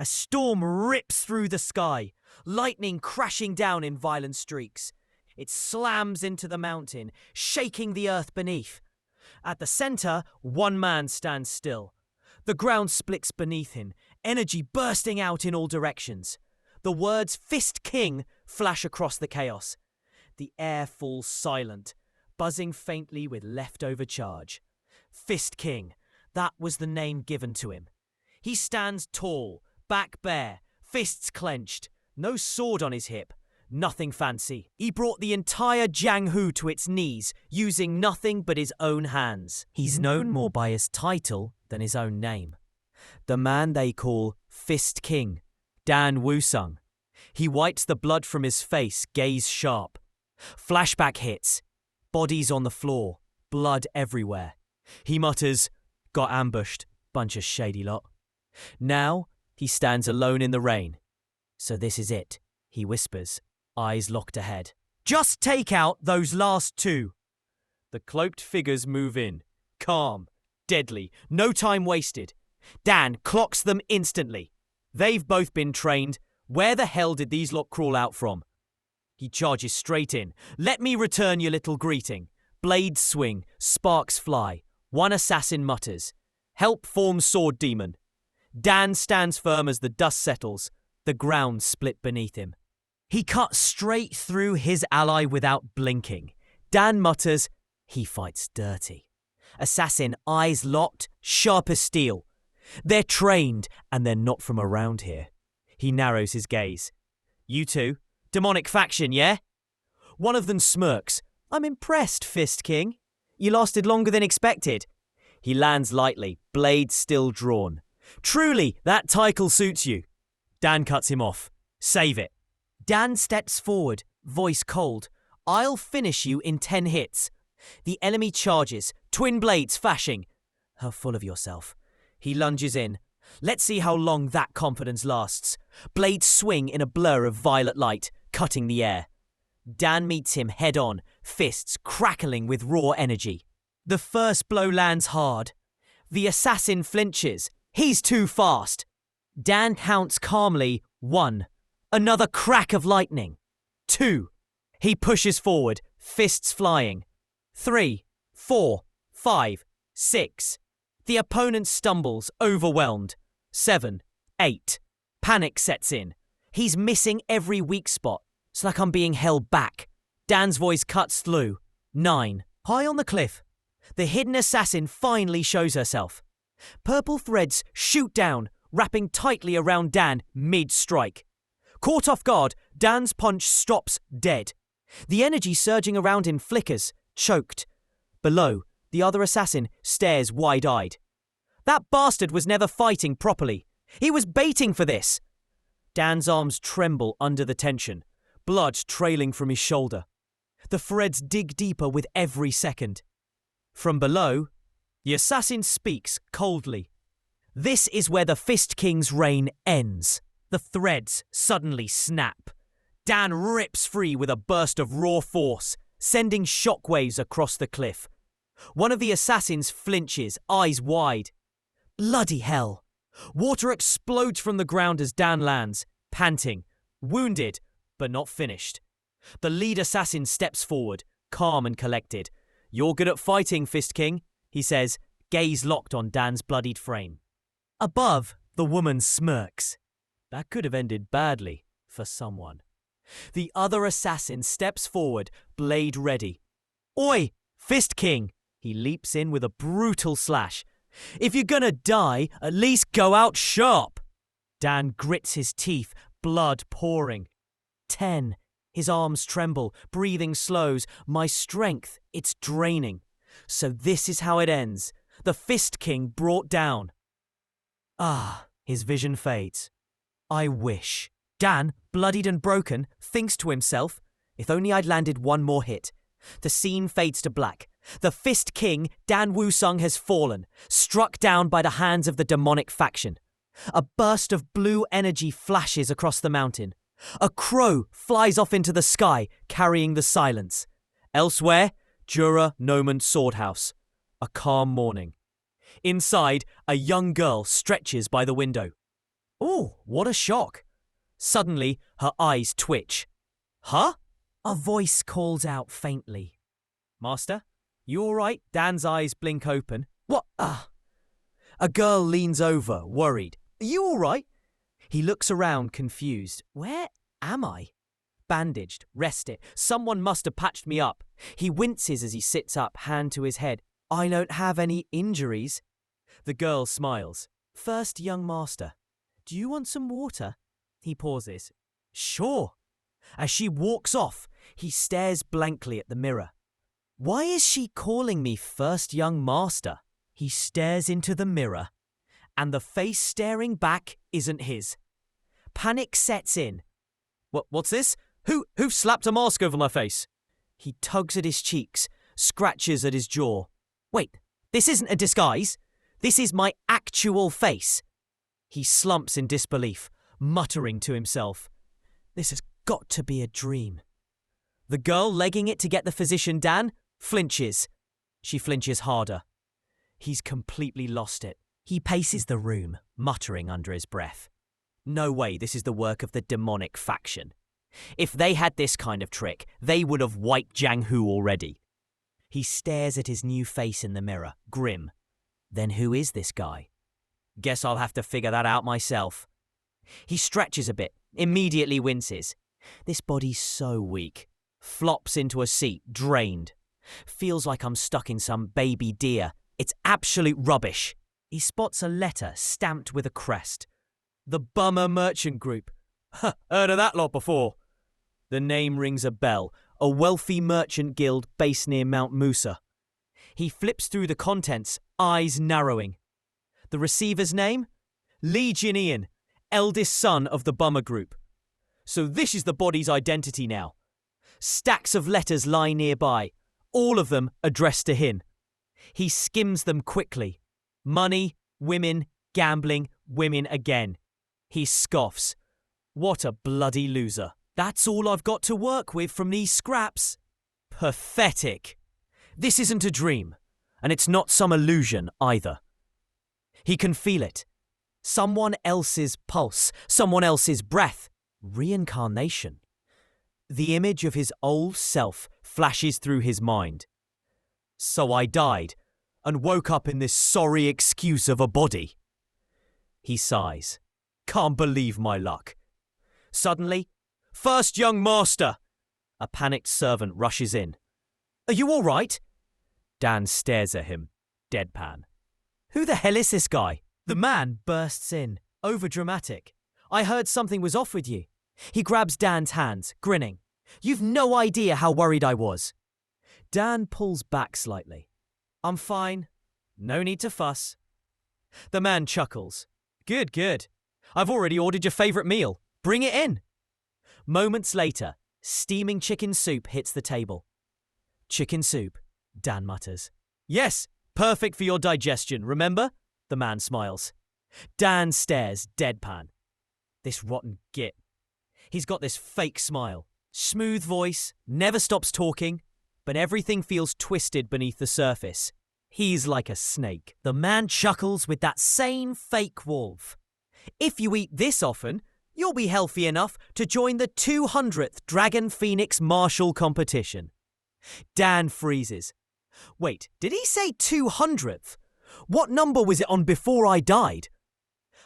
A storm rips through the sky, lightning crashing down in violent streaks. It slams into the mountain, shaking the earth beneath. At the center, one man stands still. The ground splits beneath him, energy bursting out in all directions. The words Fist King flash across the chaos. The air falls silent, buzzing faintly with leftover charge. Fist King, that was the name given to him. He stands tall, back bare, fists clenched, no sword on his hip, nothing fancy. He brought the entire Jianghu to its knees, using nothing but his own hands. He's known more by his title than his own name. The man they call Fist King, Dan Wusung. He wipes the blood from his face, gaze sharp. Flashback hits. Bodies on the floor, blood everywhere. He mutters, "Got ambushed, bunch of shady lot." Now, he stands alone in the rain. "So this is it," he whispers, eyes locked ahead. "Just take out those last two." The cloaked figures move in, calm, deadly, no time wasted. Dan clocks them instantly. They've both been trained. Where the hell did these lot crawl out from? He charges straight in. "Let me return your little greeting." Blades swing, sparks fly. One assassin mutters, "Help form sword demon." Dan stands firm as the dust settles. The ground split beneath him. He cuts straight through his ally without blinking. Dan mutters, "He fights dirty." Assassin eyes locked, sharp as steel. They're trained, and they're not from around here. He narrows his gaze. "You two? Demonic faction, yeah?" One of them smirks. "I'm impressed, Fist King. You lasted longer than expected." He lands lightly, blade still drawn. "Truly, that title suits you." Dan cuts him off. "Save it." Dan steps forward, voice cold. "I'll finish you in 10 hits. The enemy charges, twin blades flashing. How full of yourself." He lunges in. Let's see how long that confidence lasts. Blades swing in a blur of violet light, cutting the air. Dan meets him head on, fists crackling with raw energy. The first blow lands hard. The assassin flinches. He's too fast. Dan counts calmly. 1. Another crack of lightning. 2. He pushes forward, fists flying. 3, 4, 5, 6. The opponent stumbles, overwhelmed. 7, 8. Panic sets in. He's missing every weak spot. It's like I'm being held back. Dan's voice cuts through. 9. High on the cliff. The hidden assassin finally shows herself. Purple threads shoot down, wrapping tightly around Dan mid-strike. Caught off guard, Dan's punch stops dead. The energy surging around him flickers, choked. Below, the other assassin stares wide-eyed. That bastard was never fighting properly. He was baiting for this. Dan's arms tremble under the tension, blood trailing from his shoulder. The threads dig deeper with every second. From below, the assassin speaks coldly. This is where the Fist King's reign ends. The threads suddenly snap. Dan rips free with a burst of raw force, sending shockwaves across the cliff. One of the assassins flinches, eyes wide. Bloody hell! Water explodes from the ground as Dan lands, panting, wounded, but not finished. The lead assassin steps forward, calm and collected. "You're good at fighting, Fist King," he says, gaze locked on Dan's bloodied frame. Above, the woman smirks. That could have ended badly for someone. The other assassin steps forward, blade ready. "Oi, Fist King!" He leaps in with a brutal slash. "If you're gonna die, at least go out sharp." Dan grits his teeth, blood pouring. 10. His arms tremble, breathing slows. My strength, it's draining. So this is how it ends. The Fist King brought down. His vision fades. I wish. Dan, bloodied and broken, thinks to himself, if only I'd landed one more hit. The scene fades to black. The Fist King, Dan Wusung, has fallen, struck down by the hands of the demonic faction. A burst of blue energy flashes across the mountain. A crow flies off into the sky, carrying the silence. Elsewhere, Jura Noman Swordhouse. A calm morning. Inside, a young girl stretches by the window. Oh, what a shock. Suddenly, her eyes twitch. Huh? A voice calls out faintly. Master, you all right? Dan's eyes blink open. What? A girl leans over, worried. Are you all right? He looks around, confused. Where am I? Bandaged, rested. Someone must have patched me up. He winces as he sits up, hand to his head. I don't have any injuries. The girl smiles. First young master, do you want some water? He pauses. Sure. As she walks off, he stares blankly at the mirror. Why is she calling me first young master? He stares into the mirror, and the face staring back isn't his. Panic sets in. What's this? Who slapped a mask over my face? He tugs at his cheeks, scratches at his jaw. Wait, this isn't a disguise. This is my actual face. He slumps in disbelief, muttering to himself. This has got to be a dream. The girl legging it to get the physician Dan flinches. She flinches harder. He's completely lost it. He paces the room, muttering under his breath. No way this is the work of the demonic faction. If they had this kind of trick, they would have wiped Jiang Hu already. He stares at his new face in the mirror, grim. Then who is this guy? Guess I'll have to figure that out myself. He stretches a bit, immediately winces. This body's so weak. Flops into a seat, drained. Feels like I'm stuck in some baby deer. It's absolute rubbish. He spots a letter stamped with a crest. The Bummer Merchant Group. Heard of that lot before. The name rings a bell. A wealthy merchant guild based near Mount Musa. He flips through the contents, eyes narrowing. The receiver's name? Lee Jin-Ian, eldest son of the Bummer Group. So this is the body's identity now. Stacks of letters lie nearby, all of them addressed to him. He skims them quickly. Money, women, gambling, women again. He scoffs. What a bloody loser. That's all I've got to work with from these scraps. Pathetic. This isn't a dream, and it's not some illusion either. He can feel it. Someone else's pulse, someone else's breath. Reincarnation. The image of his old self flashes through his mind. So I died, and woke up in this sorry excuse of a body. He sighs. Can't believe my luck. Suddenly, first young master! A panicked servant rushes in. Are you all right? Dan stares at him, deadpan. Who the hell is this guy? The man bursts in, overdramatic. I heard something was off with you. He grabs Dan's hands, grinning. You've no idea how worried I was. Dan pulls back slightly. I'm fine. No need to fuss. The man chuckles. Good, good. I've already ordered your favourite meal. Bring it in. Moments later, steaming chicken soup hits the table. Chicken soup, Dan mutters. Yes, perfect for your digestion, remember? The man smiles. Dan stares, deadpan. This rotten git. He's got this fake smile. Smooth voice, never stops talking, but everything feels twisted beneath the surface. He's like a snake. The man chuckles with that same fake wolf. If you eat this often, you'll be healthy enough to join the 200th Dragon Phoenix Martial competition. Dan freezes. Wait, did he say 200th? What number was it on before I died?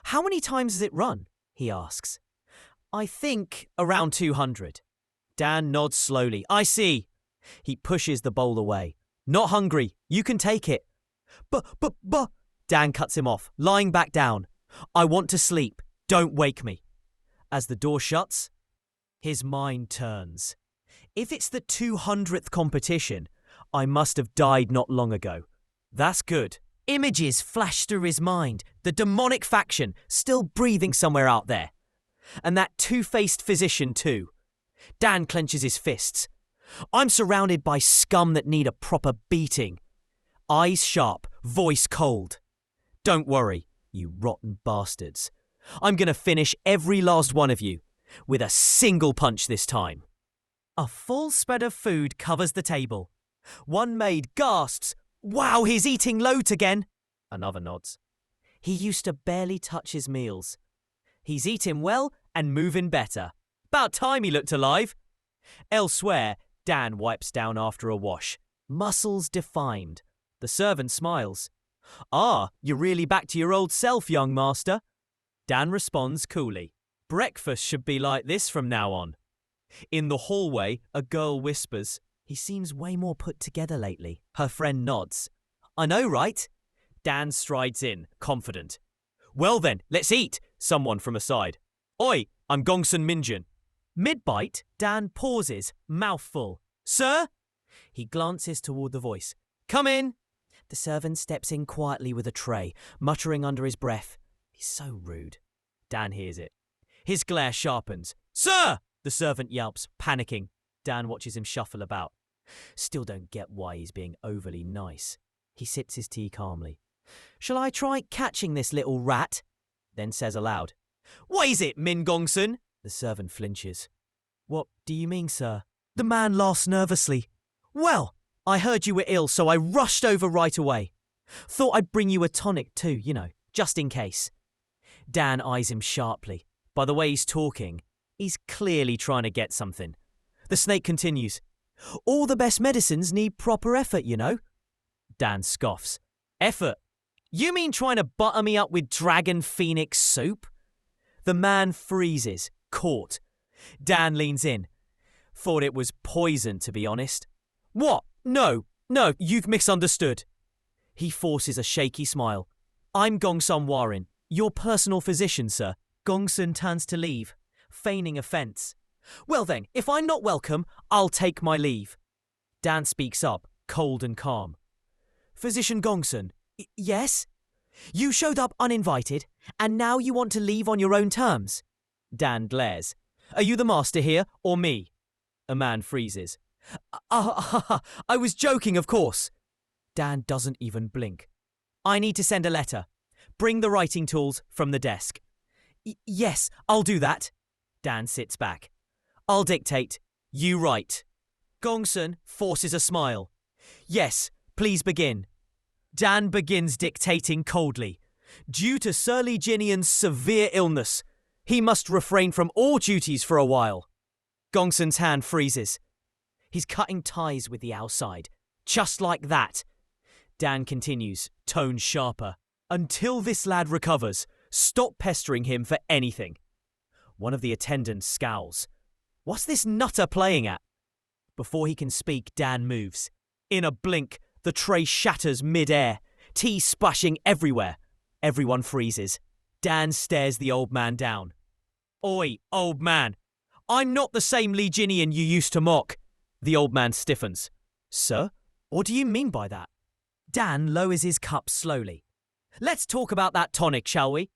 How many times has it run? He asks. I think around 200. Dan nods slowly. I see. He pushes the bowl away. Not hungry. You can take it. But. Dan cuts him off, lying back down. I want to sleep. Don't wake me. As the door shuts, his mind turns. If it's the 200th competition, I must have died not long ago. That's good. Images flash through his mind. The demonic faction still breathing somewhere out there. And that two-faced physician too. Dan clenches his fists. I'm surrounded by scum that need a proper beating. Eyes sharp, voice cold. Don't worry, you rotten bastards. I'm going to finish every last one of you, with a single punch this time. A full spread of food covers the table. One maid gasps, wow, he's eating loads again. Another nods. He used to barely touch his meals. He's eating well and moving better. About time he looked alive. Elsewhere, Dan wipes down after a wash. Muscles defined. The servant smiles. Ah, you're really back to your old self, young master. Dan responds coolly. Breakfast should be like this from now on. In the hallway, a girl whispers, he seems way more put together lately. Her friend nods. I know, right? Dan strides in, confident. Well then, let's eat, someone from aside. Oi, I'm Gongsun Minjun. Mid-bite, Dan pauses, mouth full. Sir? He glances toward the voice. Come in. The servant steps in quietly with a tray, muttering under his breath. He's so rude. Dan hears it. His glare sharpens. Sir! The servant yelps, panicking. Dan watches him shuffle about. Still don't get why he's being overly nice. He sips his tea calmly. Shall I try catching this little rat? Then says aloud. What is it, Min Gongsun? The servant flinches. What do you mean, sir? The man laughs nervously. Well, I heard you were ill, so I rushed over right away. Thought I'd bring you a tonic too, just in case. Dan eyes him sharply. By the way he's talking, he's clearly trying to get something. The snake continues. All the best medicines need proper effort, Dan scoffs. Effort? You mean trying to butter me up with dragon phoenix soup? The man freezes, caught. Dan leans in. Thought it was poison, to be honest. What? No, you've misunderstood. He forces a shaky smile. I'm Gongsun Warin, your personal physician, sir. Gongsun turns to leave, feigning offence. Well then, if I'm not welcome, I'll take my leave. Dan speaks up, cold and calm. Physician Gongsun, yes? You showed up uninvited, and now you want to leave on your own terms? Dan glares. Are you the master here, or me? A man freezes. I was joking, of course. Dan doesn't even blink. I need to send a letter. Bring the writing tools from the desk. Yes, I'll do that. Dan sits back. I'll dictate. You write. Gongsun forces a smile. Yes, please begin. Dan begins dictating coldly. Due to Sir Li Jinian's severe illness, he must refrain from all duties for a while. Gongsun's hand freezes. He's cutting ties with the outside. Just like that. Dan continues, tone sharper. Until this lad recovers, stop pestering him for anything. One of the attendants scowls. What's this nutter playing at? Before he can speak, Dan moves. In a blink, the tray shatters mid-air, tea splashing everywhere. Everyone freezes. Dan stares the old man down. Oi, old man. I'm not the same Li Jinian you used to mock. The old man stiffens. Sir, what do you mean by that? Dan lowers his cup slowly. Let's talk about that tonic, shall we?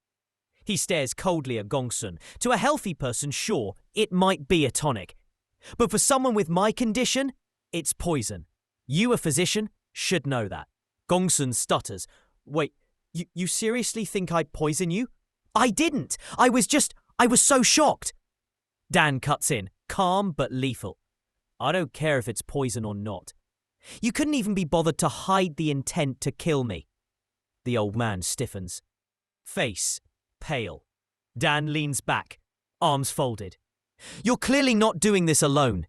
He stares coldly at Gongsun. To a healthy person, sure, it might be a tonic. But for someone with my condition, it's poison. You, a physician, should know that. Gongsun stutters. Wait, you seriously think I'd poison you? I didn't. I was so shocked. Dan cuts in, calm but lethal. I don't care if it's poison or not. You couldn't even be bothered to hide the intent to kill me. The old man stiffens. Face pale. Dan leans back, arms folded. You're clearly not doing this alone.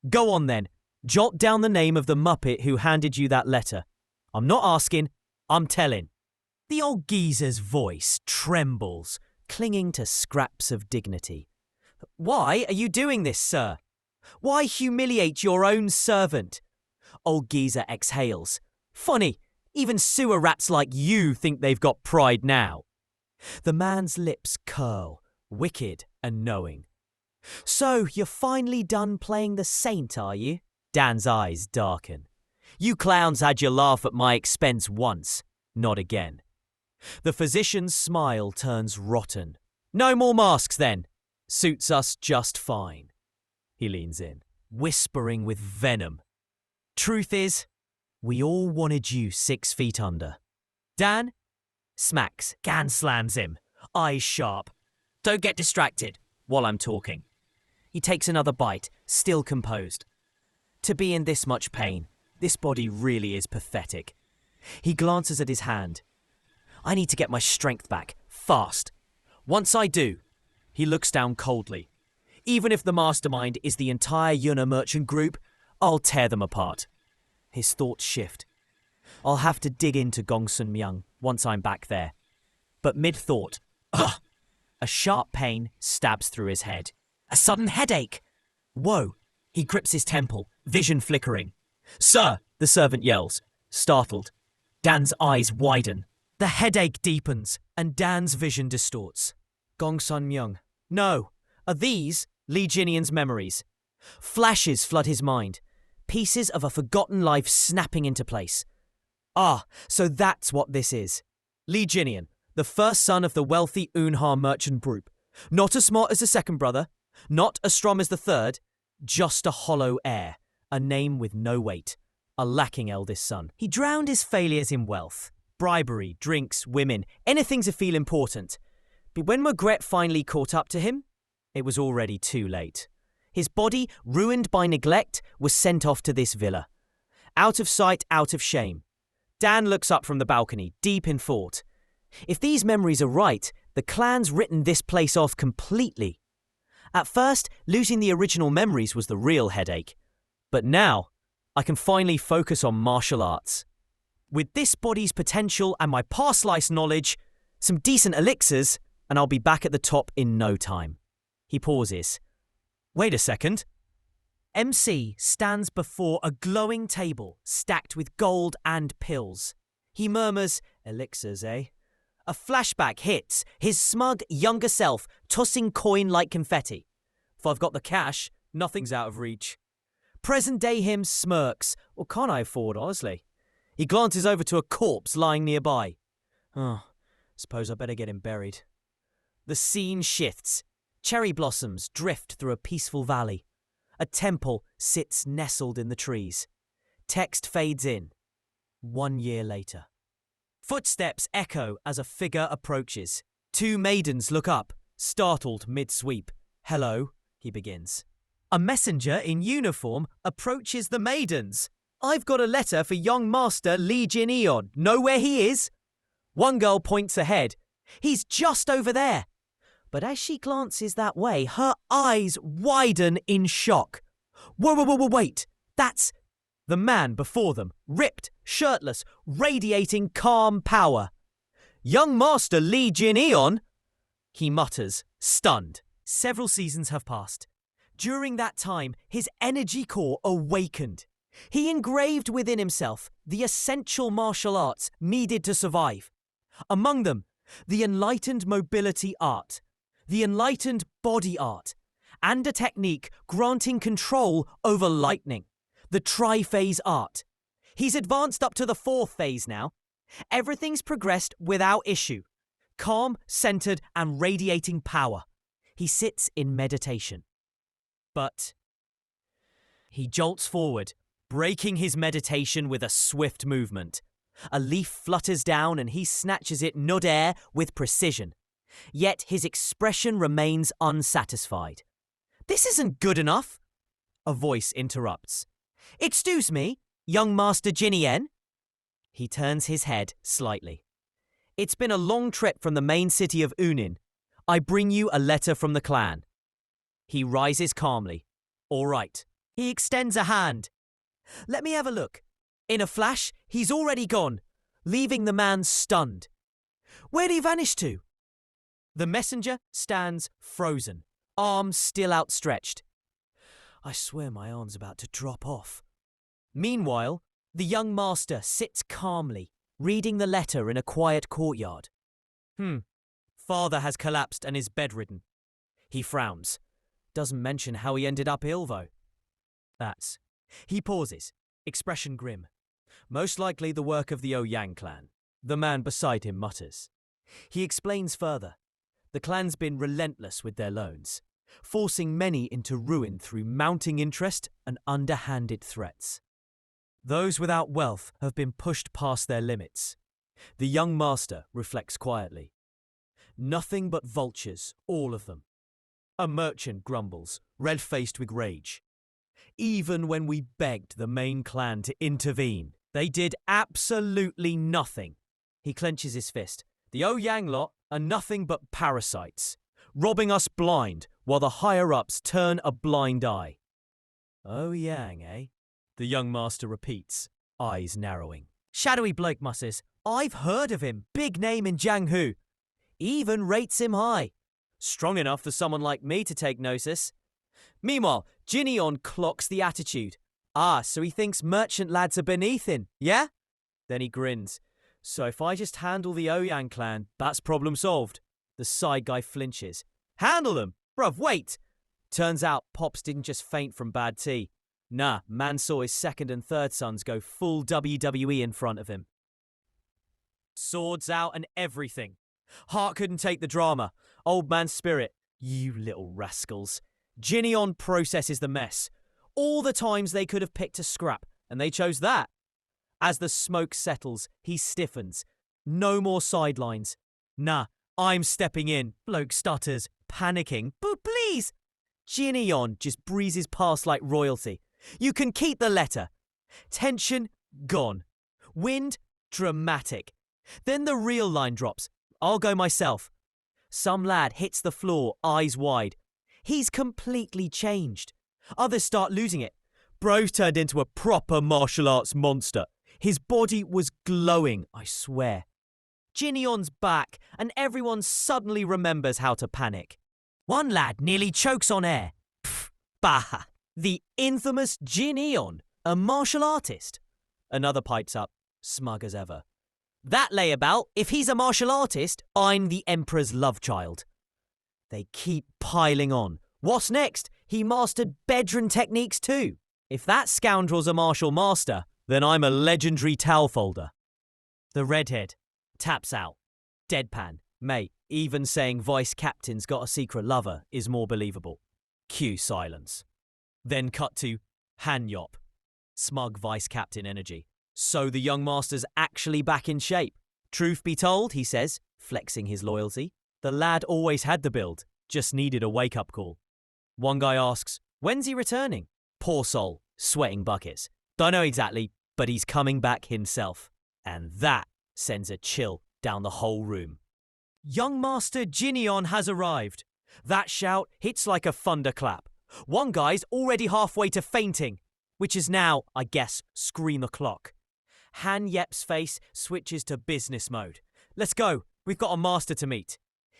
Go on then. Jot down the name of the muppet who handed you that letter. I'm not asking, I'm telling. The old geezer's voice trembles, clinging to scraps of dignity. Why are you doing this, sir? Why humiliate your own servant? Old geezer exhales. Funny, even sewer rats like you think they've got pride now. The man's lips curl, wicked and knowing. So you're finally done playing the saint, are you? Dan's eyes darken. You clowns had your laugh at my expense once, not again. The physician's smile turns rotten. No more masks then. Suits us just fine. He leans in, whispering with venom. Truth is, we all wanted you 6 feet under. Dan smacks, Gan slams him, eyes sharp. Don't get distracted while I'm talking. He takes another bite, still composed. To be in this much pain, this body really is pathetic. He glances at his hand. I need to get my strength back, fast. Once I do, He looks down coldly. Even if the mastermind is the entire Yuna merchant group, I'll tear them apart. His thoughts shift. I'll have to dig into Gongsun-myeong once I'm back there. But mid-thought, a sharp pain stabs through his head. A sudden headache! Whoa! He grips his temple, vision flickering. "Sir!" the servant yells, startled. Dan's eyes widen. The headache deepens, and Dan's vision distorts. Gongsun-myeong. No! Are these Li Jinian's memories? Flashes flood his mind. Pieces of a forgotten life snapping into place. Ah, so that's what this is. Li Jinian, the first son of the wealthy Unha merchant group. Not as smart as the second brother, not as strong as the third, just a hollow heir, a name with no weight, a lacking eldest son. He drowned his failures in wealth, bribery, drinks, women, anything to feel important. But when regret finally caught up to him, it was already too late. His body, ruined by neglect, was sent off to this villa. Out of sight, out of shame. Dan looks up from the balcony, deep in thought. If these memories are right, the clan's written this place off completely. At first, losing the original memories was the real headache. But now, I can finally focus on martial arts. With this body's potential and my past life's knowledge, some decent elixirs, and I'll be back at the top in no time. He pauses. Wait a second. MC stands before a glowing table stacked with gold and pills. He murmurs, "Elixirs, eh?" A flashback hits, his smug, younger self tossing coin like confetti. If I've got the cash, nothing's out of reach. Present-day him smirks. What can't I afford, honestly? He glances over to a corpse lying nearby. Oh, suppose I better get him buried. The scene shifts. Cherry blossoms drift through a peaceful valley. A temple sits nestled in the trees. Text fades in. 1 year later. Footsteps echo as a figure approaches. 2 maidens look up, startled mid-sweep. "Hello," he begins. A messenger in uniform approaches the maidens. "I've got a letter for young master Li Jin-eon. Know where he is?" One girl points ahead. "He's just over there." But as she glances that way, her eyes widen in shock. Whoa, wait. That's the man before them, ripped, shirtless, radiating calm power. "Young Master Li Jin-eon?" he mutters, stunned. Several seasons have passed. During that time, his energy core awakened. He engraved within himself the essential martial arts needed to survive. Among them, the enlightened mobility art, the enlightened body art, and a technique granting control over lightning, the tri-phase art. He's advanced up to the 4th phase now. Everything's progressed without issue. Calm, centered, and radiating power. He sits in meditation. But he jolts forward, breaking his meditation with a swift movement. A leaf flutters down and he snatches it mid-air with precision. Yet his expression remains unsatisfied. "This isn't good enough." A voice interrupts. "Excuse me, young Master Jinien?" He turns his head slightly. "It's been a long trip from the main city of Unin. I bring you a letter from the clan." He rises calmly. "All right." He extends a hand. "Let me have a look." In a flash, he's already gone, leaving the man stunned. "Where'd he vanish to?" The messenger stands frozen, arms still outstretched. I swear my arm's about to drop off. Meanwhile, the young master sits calmly, reading the letter in a quiet courtyard. Father has collapsed and is bedridden. He frowns. Doesn't mention how he ended up ill, though. He pauses, expression grim. Most likely the work of the Ouyang clan. The man beside him mutters. He explains further. The clan's been relentless with their loans, forcing many into ruin through mounting interest and underhanded threats. Those without wealth have been pushed past their limits. The young master reflects quietly. Nothing but vultures, all of them. A merchant grumbles, red-faced with rage. Even when we begged the main clan to intervene, they did absolutely nothing. He clenches his fist. The Ouyang lot are nothing but parasites. robbing us blind while the higher-ups turn a blind eye. Oh Yang, eh? The young master repeats, eyes narrowing. Shadowy bloke musses. I've heard of him, big name in Jianghu. Even rates him high. Strong enough for someone like me to take notice. Meanwhile, Jineon clocks the attitude. Ah, so he thinks merchant lads are beneath him, yeah? Then he grins. So if I just handle the Ouyang clan, that's problem solved. The side guy flinches. Handle them? Bruv, wait! Turns out Pops didn't just faint from bad tea. Nah, man saw his second and third sons go full WWE in front of him. Swords out and everything. Heart couldn't take the drama. Old man's spirit. You little rascals. Jineon processes the mess. All the times they could have picked a scrap, and they chose that. As the smoke settles, he stiffens. No more sidelines. Nah, I'm stepping in. Bloke stutters, panicking. But please! Jineon just breezes past like royalty. You can keep the letter. Tension, gone. Wind, dramatic. Then the real line drops. I'll go myself. Some lad hits the floor, eyes wide. He's completely changed. Others start losing it. Bro's turned into a proper martial arts monster. His body was glowing, I swear. Jineon's back, and everyone suddenly remembers how to panic. One lad nearly chokes on air. Pfft, bah! The infamous Jineon, a martial artist. Another pipes up, smug as ever. That layabout, if he's a martial artist, I'm the Emperor's love child. They keep piling on. What's next? He mastered bedroom techniques too. If that scoundrel's a martial master, then I'm a legendary towel folder. The redhead taps out. Deadpan. Mate, even saying vice captain's got a secret lover is more believable. Cue silence. Then cut to Han Yop. Smug vice captain energy. So the young master's actually back in shape. Truth be told, he says, flexing his loyalty, the lad always had the build, just needed a wake-up call. One guy asks, when's he returning? Poor soul, sweating buckets. Don't know exactly, but he's coming back himself. And that sends a chill down the whole room. Young Master Jineon has arrived. That shout hits like a thunderclap. One guy's already halfway to fainting, which is now, I guess, scream o'clock. Han Yep's face switches to business mode. Let's go, we've got a master to meet.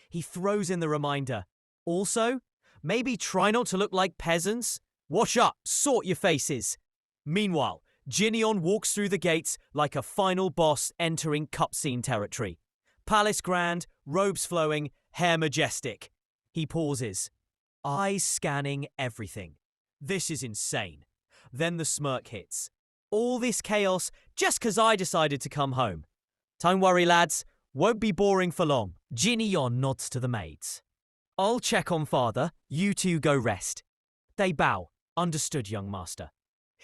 He throws in the reminder. Also, maybe try not to look like peasants. Wash up, sort your faces. Meanwhile, Jineon walks through the gates like a final boss entering cutscene territory. Palace grand, robes flowing, hair majestic. He pauses, eyes scanning everything. This is insane. Then the smirk hits. All this chaos just 'cause I decided to come home. Don't worry, lads. Won't be boring for long. Jineon nods to the maids. I'll check on father. You two go rest. They bow. Understood, young master.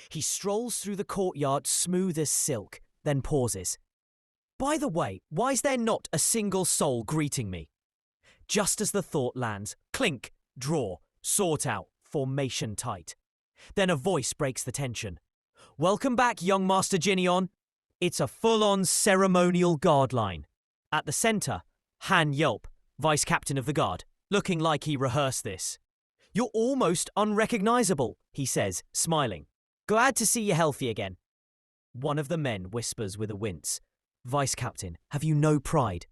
He strolls through the courtyard smooth as silk, then pauses. By the way, why's there not a single soul greeting me? Just as the thought lands, clink, draw, sort out, formation tight. Then a voice breaks the tension. Welcome back, young Master Jineon. It's a full-on ceremonial guard line. At the centre, Han Yelp, vice captain of the guard, looking like he rehearsed this. You're almost unrecognisable, he says, smiling. Glad to see you healthy again. One of the men whispers with a wince. Vice captain, have you no pride?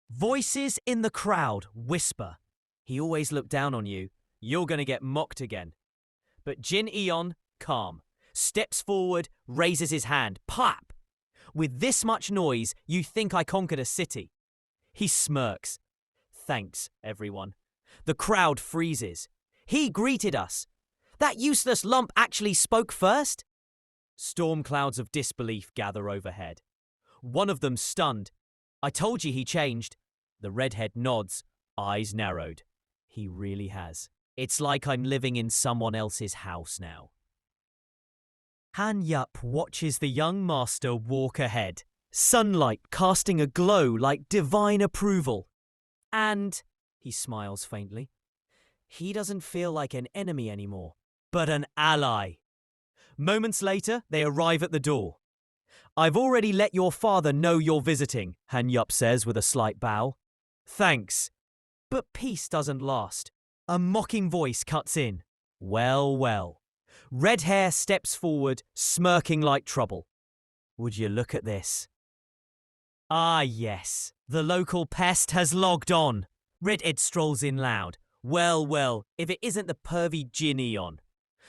Voices in the crowd whisper. He always looked down on you. You're going to get mocked again. But Jineon, calm, steps forward, raises his hand. Plap! With this much noise, you think I conquered a city. He smirks. Thanks, everyone. The crowd freezes. He greeted us. That useless lump actually spoke first? Storm clouds of disbelief gather overhead. One of them stunned. I told you he changed. The redhead nods, eyes narrowed. He really has. It's like I'm living in someone else's house now. Han Yup watches the young master walk ahead, sunlight casting a glow like divine approval. And, he smiles faintly, he doesn't feel like an enemy anymore, but an ally. Moments later, they arrive at the door. I've already let your father know you're visiting, Han Yup says with a slight bow. Thanks. But peace doesn't last. A mocking voice cuts in. Well, well. Red hair steps forward, smirking like trouble. Would you look at this? Ah, yes. The local pest has logged on. Redhead strolls in loud. Well, well, if it isn't the pervy Jineon.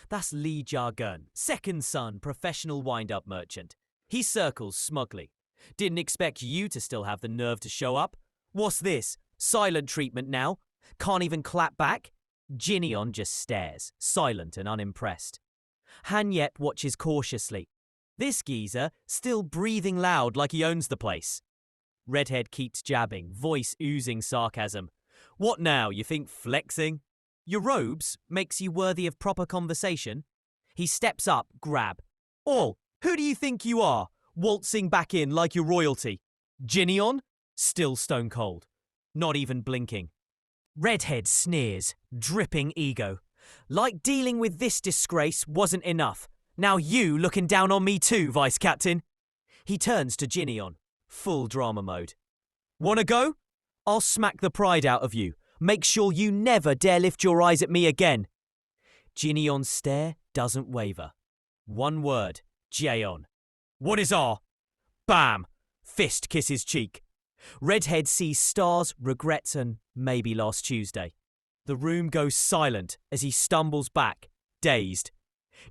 That's Lee Jargun, second son, professional wind-up merchant. He circles smugly. Didn't expect you to still have the nerve to show up. What's this? Silent treatment now? Can't even clap back? Jineon just stares, silent and unimpressed. Hanyep watches cautiously. This geezer still breathing loud like he owns the place. Redhead keeps jabbing, voice oozing sarcasm. What now, you think flexing? Your robes makes you worthy of proper conversation? He steps up, grab. All, who do you think you are, waltzing back in like you're royalty? Jineon? Still stone cold. Not even blinking. Redhead sneers, dripping ego. Like dealing with this disgrace wasn't enough. Now you looking down on me too, Vice Captain. He turns to Jineon, full drama mode. Wanna go? I'll smack the pride out of you. Make sure you never dare lift your eyes at me again. Jineon's stare doesn't waver. One word, Jaeon. What is R? Bam! Fist kisses cheek. Redhead sees stars, regrets, and maybe last Tuesday. The room goes silent as he stumbles back, dazed.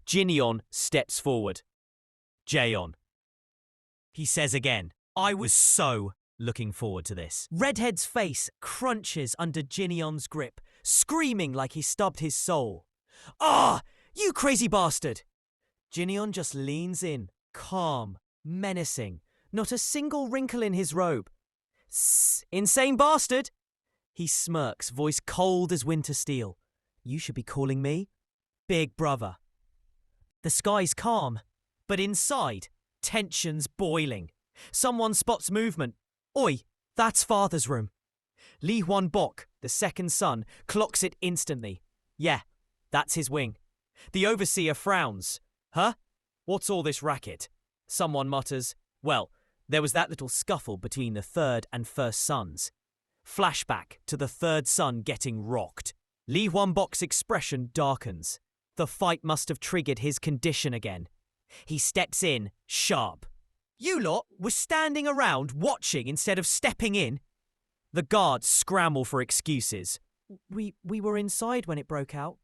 Jineon steps forward. Jaeon. He says again, I was so looking forward to this. Redhead's face crunches under Jineon's grip, screaming like he stubbed his soul. Ah, you crazy bastard! Jineon just leans in, calm, menacing, not a single wrinkle in his robe. Insane bastard! He smirks, voice cold as winter steel. You should be calling me Big Brother. The sky's calm, but inside, tension's boiling. Someone spots movement. Oi, that's father's room. Lee Hwan-bok, the second son, clocks it instantly. Yeah, that's his wing. The overseer frowns. Huh? What's all this racket? Someone mutters. Well, there was that little scuffle between the third and first sons. Flashback to the third son getting rocked. Lee Hwan-bok's expression darkens. The fight must have triggered his condition again. He steps in, sharp. You lot were standing around watching instead of stepping in. The guards scramble for excuses. We were inside when it broke out.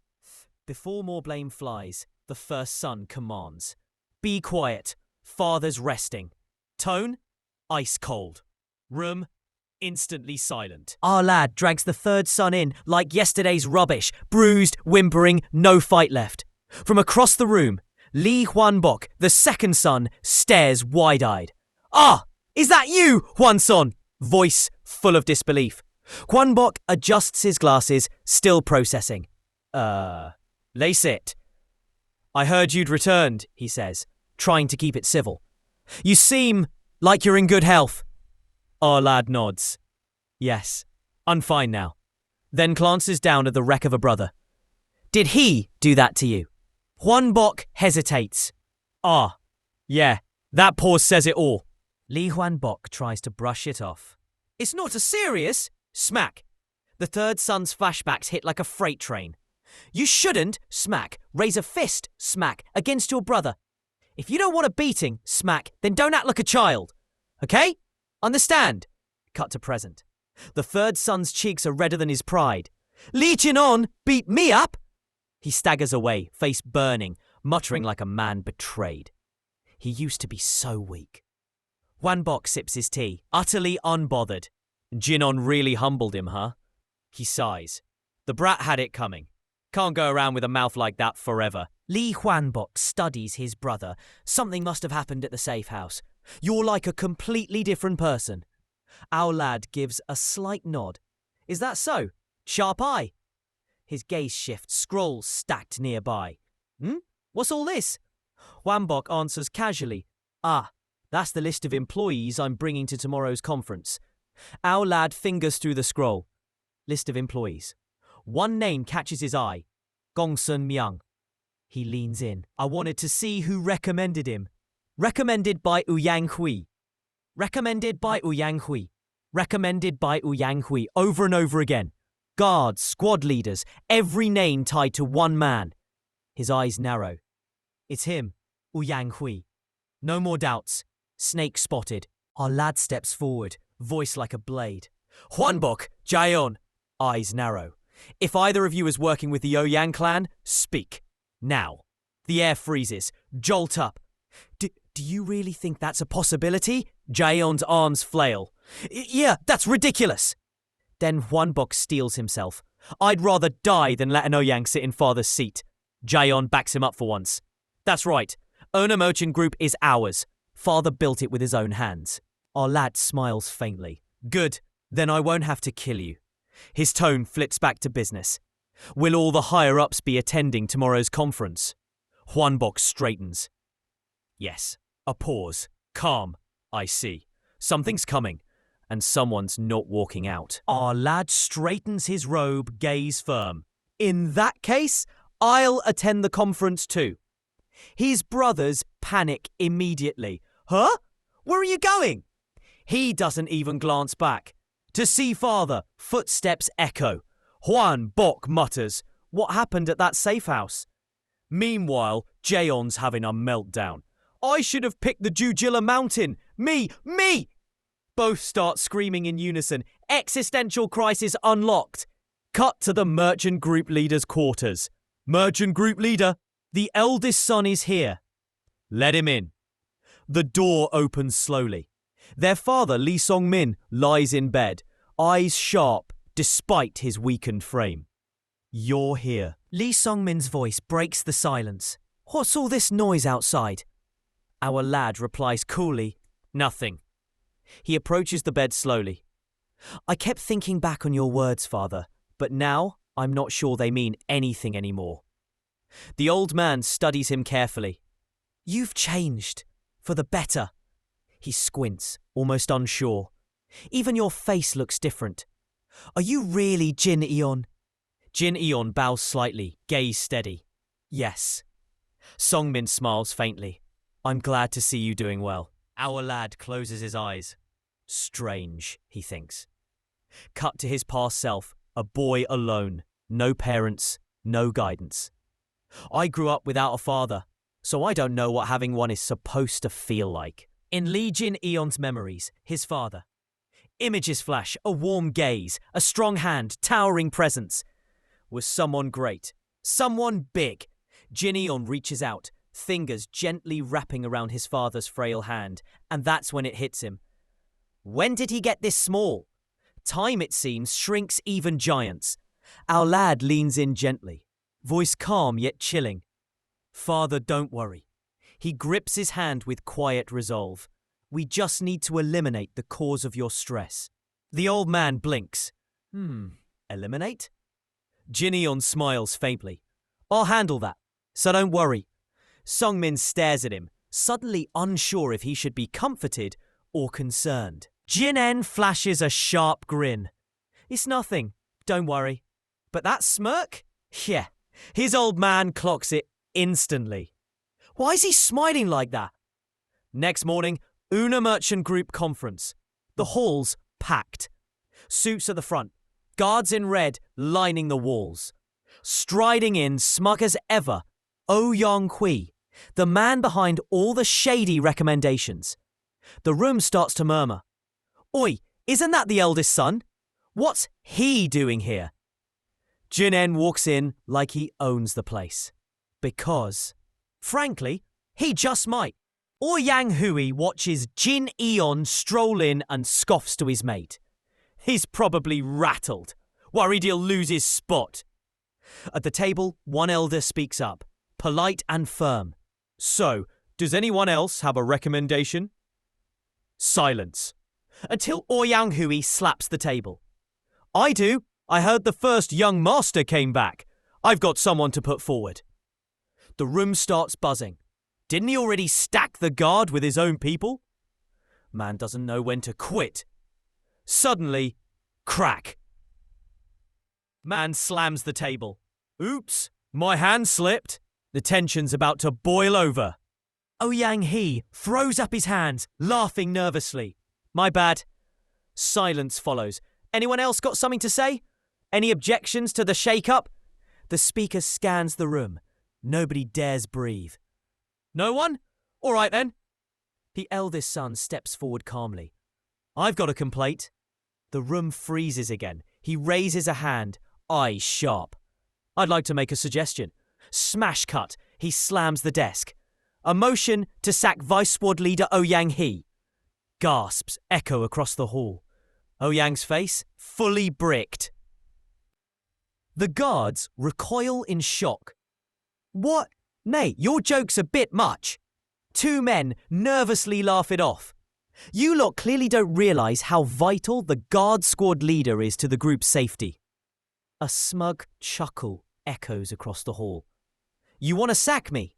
Before more blame flies, the first son commands. Be quiet. Father's resting. Tone? Ice cold. Room? Instantly silent. Our lad drags the third son in like yesterday's rubbish, bruised, whimpering, no fight left. From across the room, Lee Hwan-bok, the second son, stares wide-eyed. Ah, is that you, Hwan-son? Voice full of disbelief. Hwan-bok adjusts his glasses, still processing. Lace it. I heard you'd returned, he says, trying to keep it civil. You seem like you're in good health. Our lad nods. Yes, I'm fine now. Then glances down at the wreck of a brother. Did he do that to you? Hwan-bok hesitates. Ah, yeah, that pause says it all. Lee Hwan-bok tries to brush it off. It's not a serious. Smack. The third son's flashbacks hit like a freight train. You shouldn't, smack, raise a fist, smack, against your brother. If you don't want a beating, smack, then don't act like a child. Okay? Understand? Cut to present. The third son's cheeks are redder than his pride. Lee Jin-on beat me up? He staggers away, face burning, muttering like a man betrayed. He used to be so weak. Hwan-bok sips his tea, utterly unbothered. Jin-on really humbled him, huh? He sighs. The brat had it coming. Can't go around with a mouth like that forever. Lee Hwan-bok studies his brother. Something must have happened at the safe house. You're like a completely different person. Our lad gives a slight nod. Is that so? Sharp eye. His gaze shifts, scrolls stacked nearby. What's all this? Hwan-bok answers casually. Ah, that's the list of employees I'm bringing to tomorrow's conference. Our lad fingers through the scroll. List of employees. One name catches his eye. Gongsun Myung. He leans in. I wanted to see who recommended him. Recommended by Ouyang Hui. Recommended by Ouyang Hui. Recommended by Ouyang Hui. Over and over again. Guards, squad leaders, every name tied to one man. His eyes narrow. It's him, Ouyang Hui. No more doubts. Snake spotted. Our lad steps forward, voice like a blade. Huanbok, Jaeon. Eyes narrow. If either of you is working with the Ouyang clan, speak. Now. The air freezes. Jolt up. Do you really think that's a possibility? Jaeon's arms flail. Yeah, that's ridiculous. Then Huanbok steels himself. I'd rather die than let an Ouyang sit in father's seat. Jaeon backs him up for once. That's right. Owner Merchant Group is ours. Father built it with his own hands. Our lad smiles faintly. Good. Then I won't have to kill you. His tone flits back to business. Will all the higher-ups be attending tomorrow's conference? Huanbok straightens. Yes. A pause. Calm. I see. Something's coming. And someone's not walking out. Our lad straightens his robe, gaze firm. In that case, I'll attend the conference too. His brothers panic immediately. Huh? Where are you going? He doesn't even glance back. To see father, footsteps echo. Huanbok mutters, what happened at that safe house? Meanwhile, Jaeon's having a meltdown. I should have picked the Jujilla Mountain. Me! Both start screaming in unison. Existential crisis unlocked. Cut to the Merchant Group Leader's quarters. Merchant Group Leader, the eldest son is here. Let him in. The door opens slowly. Their father, Lee Song-min, lies in bed, eyes sharp despite his weakened frame. You're here. Lee Song-min's voice breaks the silence. What's all this noise outside? Our lad replies coolly, nothing. He approaches the bed slowly. I kept thinking back on your words, father, but now I'm not sure they mean anything anymore. The old man studies him carefully. You've changed. For the better. He squints, almost unsure. Even your face looks different. Are you really Jin Eon? Jin Eon bows slightly, gaze steady. Yes. Song-min smiles faintly. I'm glad to see you doing well. Our lad closes his eyes. Strange, he thinks. Cut to his past self, a boy alone. No parents, no guidance. I grew up without a father, so I don't know what having one is supposed to feel like. In Lee Jin Eon's memories, his father. Images flash, a warm gaze, a strong hand, towering presence. Was someone great, someone big. Jin Eon reaches out, fingers gently wrapping around his father's frail hand, and that's when it hits him. When did he get this small? Time, it seems, shrinks even giants. Our lad leans in gently, voice calm yet chilling. Father, don't worry. He grips his hand with quiet resolve. We just need to eliminate the cause of your stress. The old man blinks. Eliminate? Jin Eon smiles faintly. I'll handle that, so don't worry. Song-min stares at him, suddenly unsure if he should be comforted or concerned. Jin-en flashes a sharp grin. It's nothing, don't worry. But that smirk? Yeah, his old man clocks it instantly. Why is he smiling like that? Next morning, Una Merchant Group conference. The hall's packed. Suits at the front. Guards in red lining the walls. Striding in, smug as ever, Ouyang Hui, the man behind all the shady recommendations. The room starts to murmur. Oi, isn't that the eldest son? What's he doing here? Jin-en walks in like he owns the place. Because, frankly, he just might. Ouyang Hui watches Jin Eon stroll in and scoffs to his mate. He's probably rattled, worried he'll lose his spot. At the table, one elder speaks up, polite and firm. So, does anyone else have a recommendation? Silence. Until Ouyang Hui slaps the table. I do. I heard the first young master came back. I've got someone to put forward. The room starts buzzing. Didn't he already stack the guard with his own people? Man doesn't know when to quit. Suddenly, crack. Man slams the table. Oops, my hand slipped. The tension's about to boil over. Ouyang He throws up his hands, laughing nervously. My bad. Silence follows. Anyone else got something to say? Any objections to the shake-up? The speaker scans the room. Nobody dares breathe. No one? All right then. The eldest son steps forward calmly. I've got a complaint. The room freezes again. He raises a hand, eyes sharp. I'd like to make a suggestion. Smash cut. He slams the desk. A motion to sack Vice Squad leader Ouyang He. Gasps echo across the hall. Ouyang's face fully bricked. The guards recoil in shock. What? Nay, your joke's a bit much. Two men nervously laugh it off. You lot clearly don't realise how vital the guard squad leader is to the group's safety. A smug chuckle echoes across the hall. You want to sack me?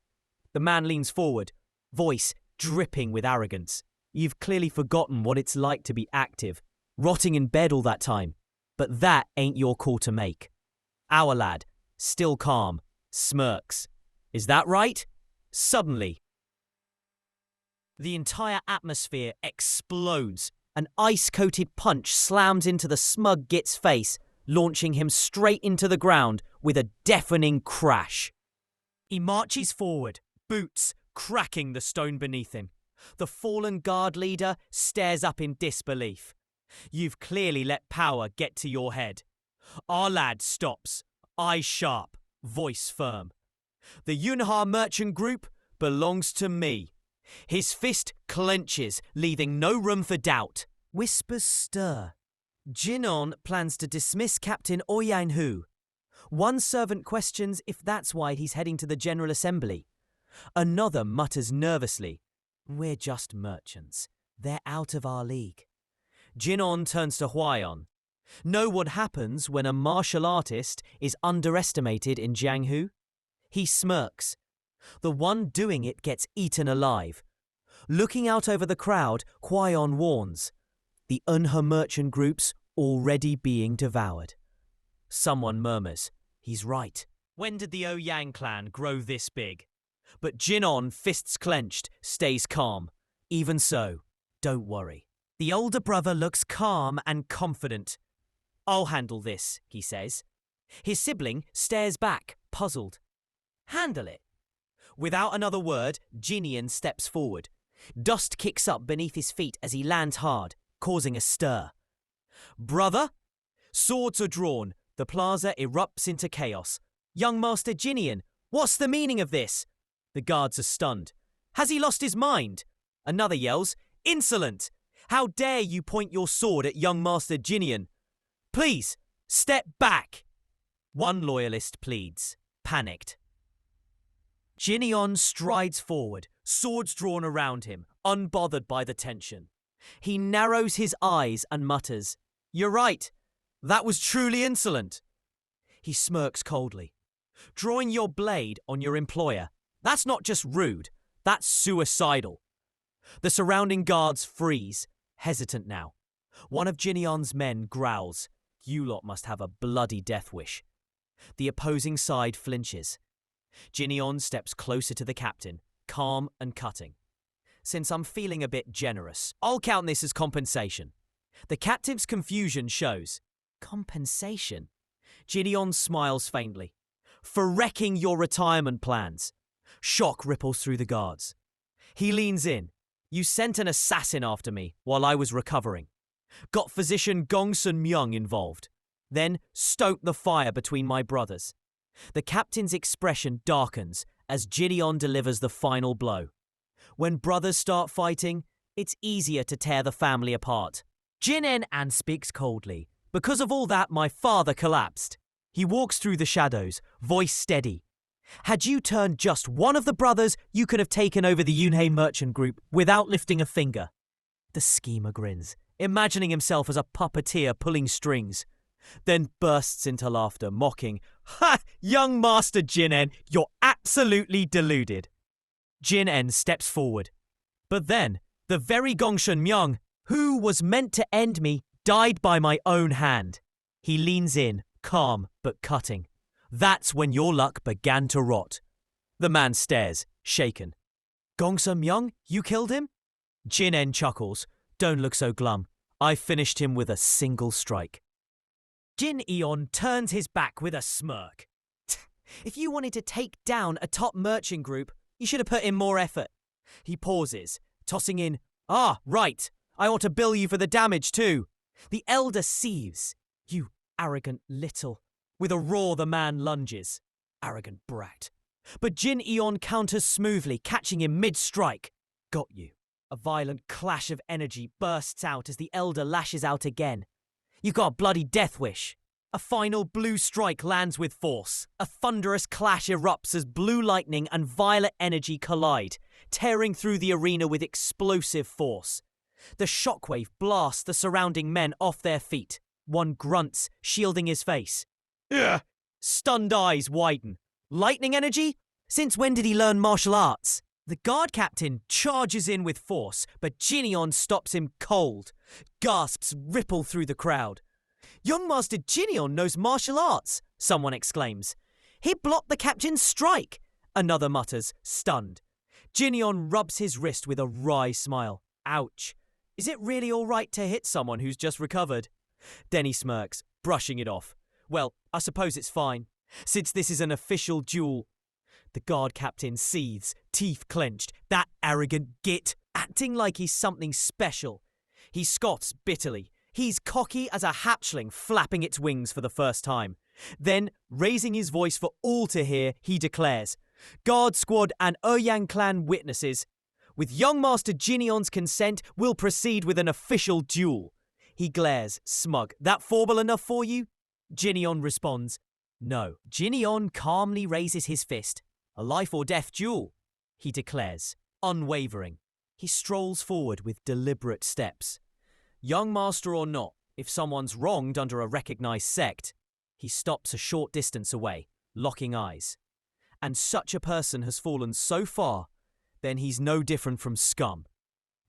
The man leans forward, voice dripping with arrogance. You've clearly forgotten what it's like to be active, rotting in bed all that time. But that ain't your call to make. Our lad, still calm, smirks. Is that right? Suddenly, the entire atmosphere explodes. An ice-coated punch slams into the smug git's face, launching him straight into the ground with a deafening crash. He marches forward, boots cracking the stone beneath him. The fallen guard leader stares up in disbelief. You've clearly let power get to your head. Our lad stops, eyes sharp, voice firm. The Yunha merchant group belongs to me. His fist clenches, leaving no room for doubt. Whispers stir. Jinon plans to dismiss Captain Ouyang Hu. One servant questions if that's why he's heading to the General Assembly. Another mutters nervously, we're just merchants. They're out of our league. Jinon turns to Huayan. Know what happens when a martial artist is underestimated in Jianghu? He smirks. The one doing it gets eaten alive. Looking out over the crowd, Huayan warns. The Unha merchant group's already being devoured. Someone murmurs, he's right. When did the Ouyang clan grow this big? But Jinon, fists clenched, stays calm. Even so, don't worry. The older brother looks calm and confident. I'll handle this, he says. His sibling stares back, puzzled. Handle it. Without another word, Jinian steps forward. Dust kicks up beneath his feet as he lands hard, causing a stir. Brother? Swords are drawn. The plaza erupts into chaos. Young Master Jinian, what's the meaning of this? The guards are stunned. Has he lost his mind? Another yells, insolent! How dare you point your sword at young Master Jinian? Please, step back! One loyalist pleads, panicked. Jinion strides forward, swords drawn around him, unbothered by the tension. He narrows his eyes and mutters, You're right. That was truly insolent. He smirks coldly. Drawing your blade on your employer. That's not just rude. That's suicidal. The surrounding guards freeze, hesitant now. One of Jinion's men growls. You lot must have a bloody death wish. The opposing side flinches. Jinion steps closer to the captain, calm and cutting. Since I'm feeling a bit generous, I'll count this as compensation. The captain's confusion shows. Compensation? Jinion smiles faintly. For wrecking your retirement plans. Shock ripples through the guards. He leans in. You sent an assassin after me while I was recovering. Got physician Gongsun Myung involved. Then stoked the fire between my brothers. The captain's expression darkens as Jinion delivers the final blow. When brothers start fighting, it's easier to tear the family apart. Jinen An speaks coldly. Because of all that, my father collapsed. He walks through the shadows, voice steady. Had you turned just one of the brothers, you could have taken over the Yunhei merchant group without lifting a finger. The schemer grins, imagining himself as a puppeteer pulling strings. Then bursts into laughter, mocking, Ha! Young Master Jinen, you're absolutely deluded. Jinen steps forward. But then, the very Gongsun Myung, who was meant to end me, died by my own hand. He leans in, calm but cutting. That's when your luck began to rot. The man stares, shaken. Gongsun Myung, you killed him? Jinen chuckles. Don't look so glum. I finished him with a single strike. Jin Eon turns his back with a smirk. If you wanted to take down a top merchant group, you should have put in more effort. He pauses, tossing in, "Ah, right, I ought to bill you for the damage too." The elder seethes. "You arrogant little..." With a roar, the man lunges. Arrogant brat. But Jin Eon counters smoothly, catching him mid-strike. "Got you." A violent clash of energy bursts out as the elder lashes out again. "You got a bloody death wish." A final blue strike lands with force. A thunderous clash erupts as blue lightning and violet energy collide, tearing through the arena with explosive force. The shockwave blasts the surrounding men off their feet. One grunts, shielding his face. "Ugh!" Stunned eyes widen. Lightning energy? Since when did he learn martial arts? The guard captain charges in with force, but Jineon stops him cold. Gasps ripple through the crowd. "Young Master Jineon knows martial arts," someone exclaims. "He blocked the captain's strike," another mutters, stunned. Jineon rubs his wrist with a wry smile. "Ouch. Is it really all right to hit someone who's just recovered?" Then he smirks, brushing it off. "Well, I suppose it's fine, since this is an official duel." The guard captain seethes, teeth clenched. That arrogant git, acting like he's something special. He scoffs bitterly. He's cocky as a hatchling flapping its wings for the first time. Then, raising his voice for all to hear, he declares, "Guard squad and Ouyang clan witnesses. With young Master Jineon's consent, we'll proceed with an official duel." He glares, smug. "That formal enough for you?" Jineon responds, "No." Jineon calmly raises his fist. "A life or death duel," he declares, unwavering. He strolls forward with deliberate steps. Young master or not, if someone's wronged under a recognized sect, he stops a short distance away, locking eyes. And such a person has fallen so far, then he's no different from scum.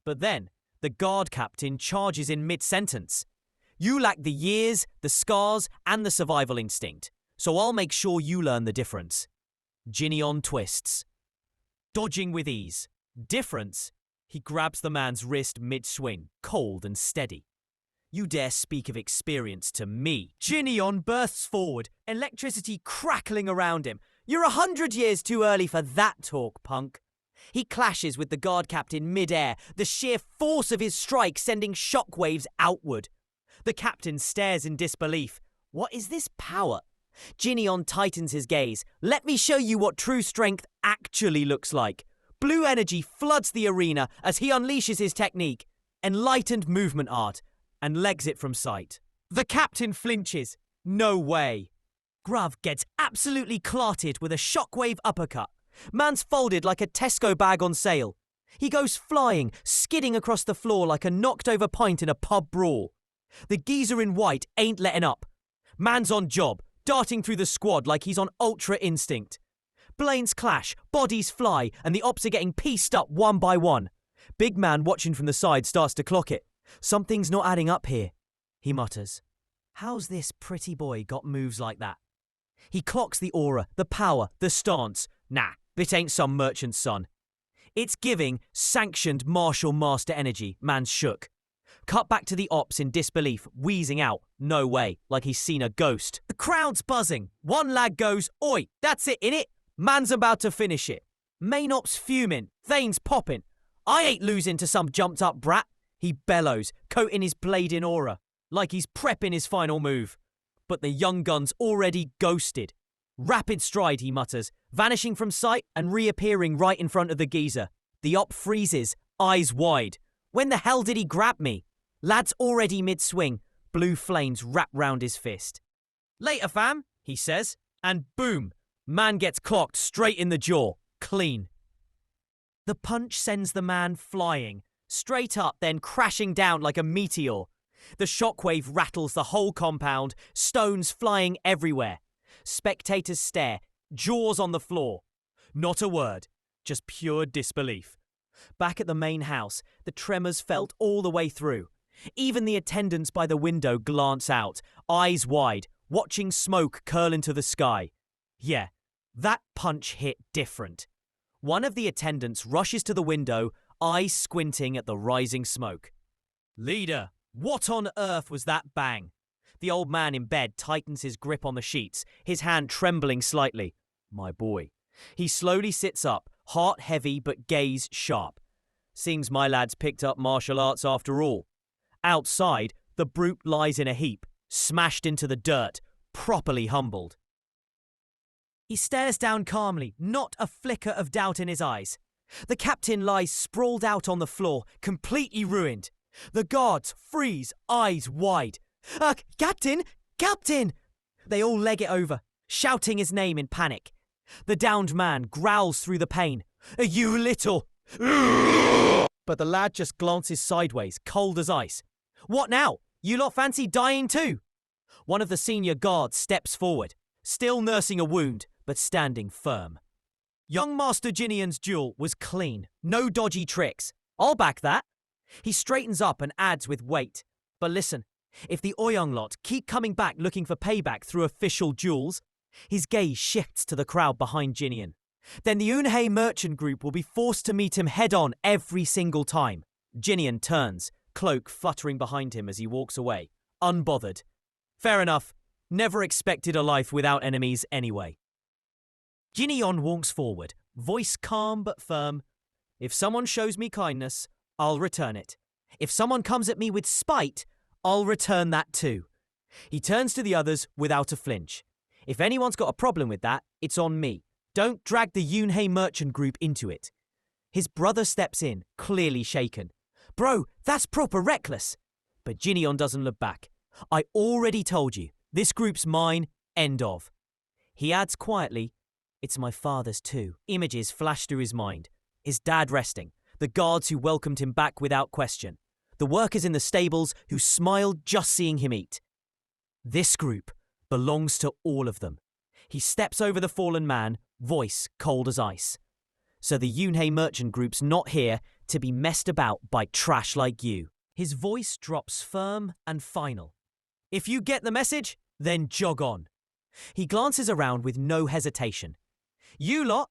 But then, the guard captain charges in mid-sentence. "You lack the years, the scars, and the survival instinct, so I'll make sure you learn the difference." Jineon twists. Dodging with ease. Difference? He grabs the man's wrist mid-swing, cold and steady. "You dare speak of experience to me?" Jineon bursts forward, electricity crackling around him. "You're 100 years too early for that talk, punk." He clashes with the guard captain mid-air, the sheer force of his strike sending shockwaves outward. The captain stares in disbelief. What is this power? Jineon tightens his gaze. "Let me show you what true strength actually looks like." Blue energy floods the arena as he unleashes his technique, enlightened movement art, and legs it from sight. The captain flinches. No way. Gruv gets absolutely clarted with a shockwave uppercut. Man's folded like a Tesco bag on sale. He goes flying, skidding across the floor like a knocked-over pint in a pub brawl. The geezer in white ain't letting up. Man's on job, darting through the squad like he's on ultra instinct. Blanes clash, bodies fly, and the ops are getting pieced up one by one. Big man watching from the side starts to clock it. "Something's not adding up here," he mutters. How's this pretty boy got moves like that? He clocks the aura, the power, the stance. Nah, it ain't some merchant's son. It's giving sanctioned martial master energy. Man's shook. Cut back to the ops in disbelief, wheezing out, "No way," like he's seen a ghost. The crowd's buzzing. One lad goes, "Oi, that's it, innit? Man's about to finish it." Main ops fuming, veins popping. "I ain't losing to some jumped up brat." He bellows, coating his blade in aura, like he's prepping his final move. But the young gun's already ghosted. Rapid stride, he mutters, vanishing from sight and reappearing right in front of the geezer. The op freezes, eyes wide. When the hell did he grab me? Lad's already mid-swing. Blue flames wrap round his fist. "Later, fam," he says, and boom, man gets clocked straight in the jaw. Clean. The punch sends the man flying, straight up then crashing down like a meteor. The shockwave rattles the whole compound, stones flying everywhere. Spectators stare, jaws on the floor. Not a word, just pure disbelief. Back at the main house, the tremors felt all the way through. Even the attendants by the window glance out, eyes wide, watching smoke curl into the sky. Yeah, that punch hit different. One of the attendants rushes to the window, eyes squinting at the rising smoke. "Leader, what on earth was that bang?" The old man in bed tightens his grip on the sheets, his hand trembling slightly. My boy. He slowly sits up, heart heavy but gaze sharp. Seems my lad's picked up martial arts after all. Outside, the brute lies in a heap, smashed into the dirt, properly humbled. He stares down calmly, not a flicker of doubt in his eyes. The captain lies sprawled out on the floor, completely ruined. The guards freeze, eyes wide. Captain! Captain! They all leg it over, shouting his name in panic. The downed man growls through the pain. You little... But the lad just glances sideways, cold as ice. What now? You lot fancy dying too? One of the senior guards steps forward, still nursing a wound, but standing firm. Young Master Jinion's duel was clean, no dodgy tricks. I'll back that. He straightens up and adds with weight. But listen, if the Oyang lot keep coming back looking for payback through official duels, his gaze shifts to the crowd behind Jinion. Then the Unhei merchant group will be forced to meet him head-on every single time. Jinion turns, cloak fluttering behind him as he walks away, unbothered. Fair enough. Never expected a life without enemies anyway. Jinion walks forward, voice calm but firm. If someone shows me kindness, I'll return it. If someone comes at me with spite, I'll return that too. He turns to the others without a flinch. If anyone's got a problem with that, it's on me. Don't drag the Unhei merchant group into it. His brother steps in, clearly shaken. Bro, that's proper reckless. But Jinion doesn't look back. I already told you, this group's mine, end of. He adds quietly, it's my father's too. Images flash through his mind. His dad resting, the guards who welcomed him back without question, the workers in the stables who smiled just seeing him eat. This group belongs to all of them. He steps over the fallen man, voice cold as ice. So the Unhei merchant group's not here to be messed about by trash like you. His voice drops firm and final. If you get the message, then jog on. He glances around with no hesitation. You lot,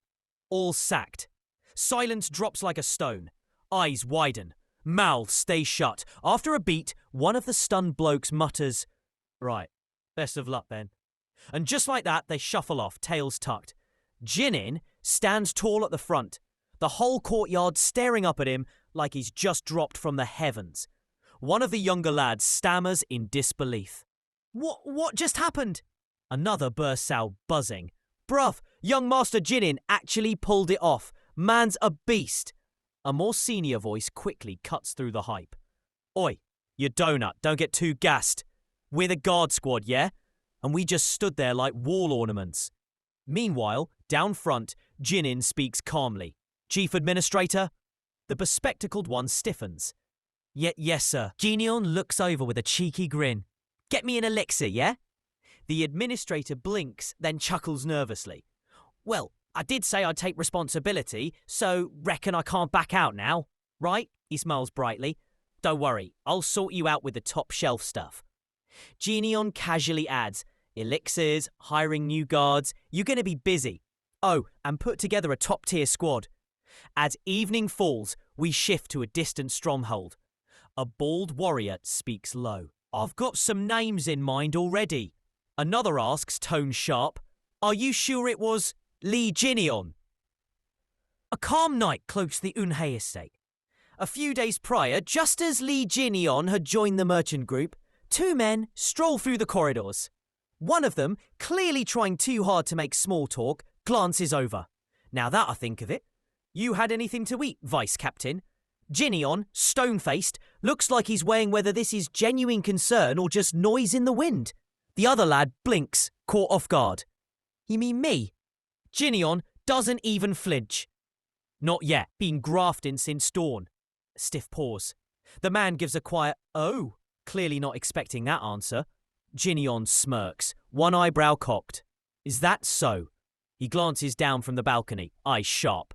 all sacked. Silence drops like a stone. Eyes widen. Mouths stay shut. After a beat, one of the stunned blokes mutters, right, best of luck then. And just like that, they shuffle off, tails tucked. Jinin stands tall at the front, the whole courtyard staring up at him like he's just dropped from the heavens. One of the younger lads stammers in disbelief. What just happened? Another bursts out buzzing. Bruv, young Master Jinin actually pulled it off. Man's a beast. A more senior voice quickly cuts through the hype. Oi, you donut, don't get too gassed. We're the guard squad, yeah? And we just stood there like wall ornaments. Meanwhile, down front, Jinin speaks calmly. Chief Administrator? The bespectacled one stiffens. Yes, sir. Jinion looks over with a cheeky grin. Get me an elixir, yeah? The administrator blinks, then chuckles nervously. Well, I did say I'd take responsibility, so reckon I can't back out now, right? He smiles brightly. Don't worry, I'll sort you out with the top shelf stuff. Jinion casually adds, elixirs, hiring new guards, you're going to be busy. Oh, and put together a top-tier squad. As evening falls, we shift to a distant stronghold. A bald warrior speaks low. I've got some names in mind already. Another asks, tone sharp, are you sure it was Lee Jinion? A calm night cloaks the Unhei estate. A few days prior, just as Lee Jinion had joined the merchant group, two men stroll through the corridors. One of them, clearly trying too hard to make small talk, glances over. Now that I think of it, you had anything to eat, Vice Captain? Jinion, stone-faced, looks like he's weighing whether this is genuine concern or just noise in the wind. The other lad blinks, caught off guard. You mean me? Jinion doesn't even flinch. Not yet, been grafting since dawn. Stiff pause. The man gives a quiet, oh, clearly not expecting that answer. Jinion smirks, one eyebrow cocked. Is that so? He glances down from the balcony, eyes sharp.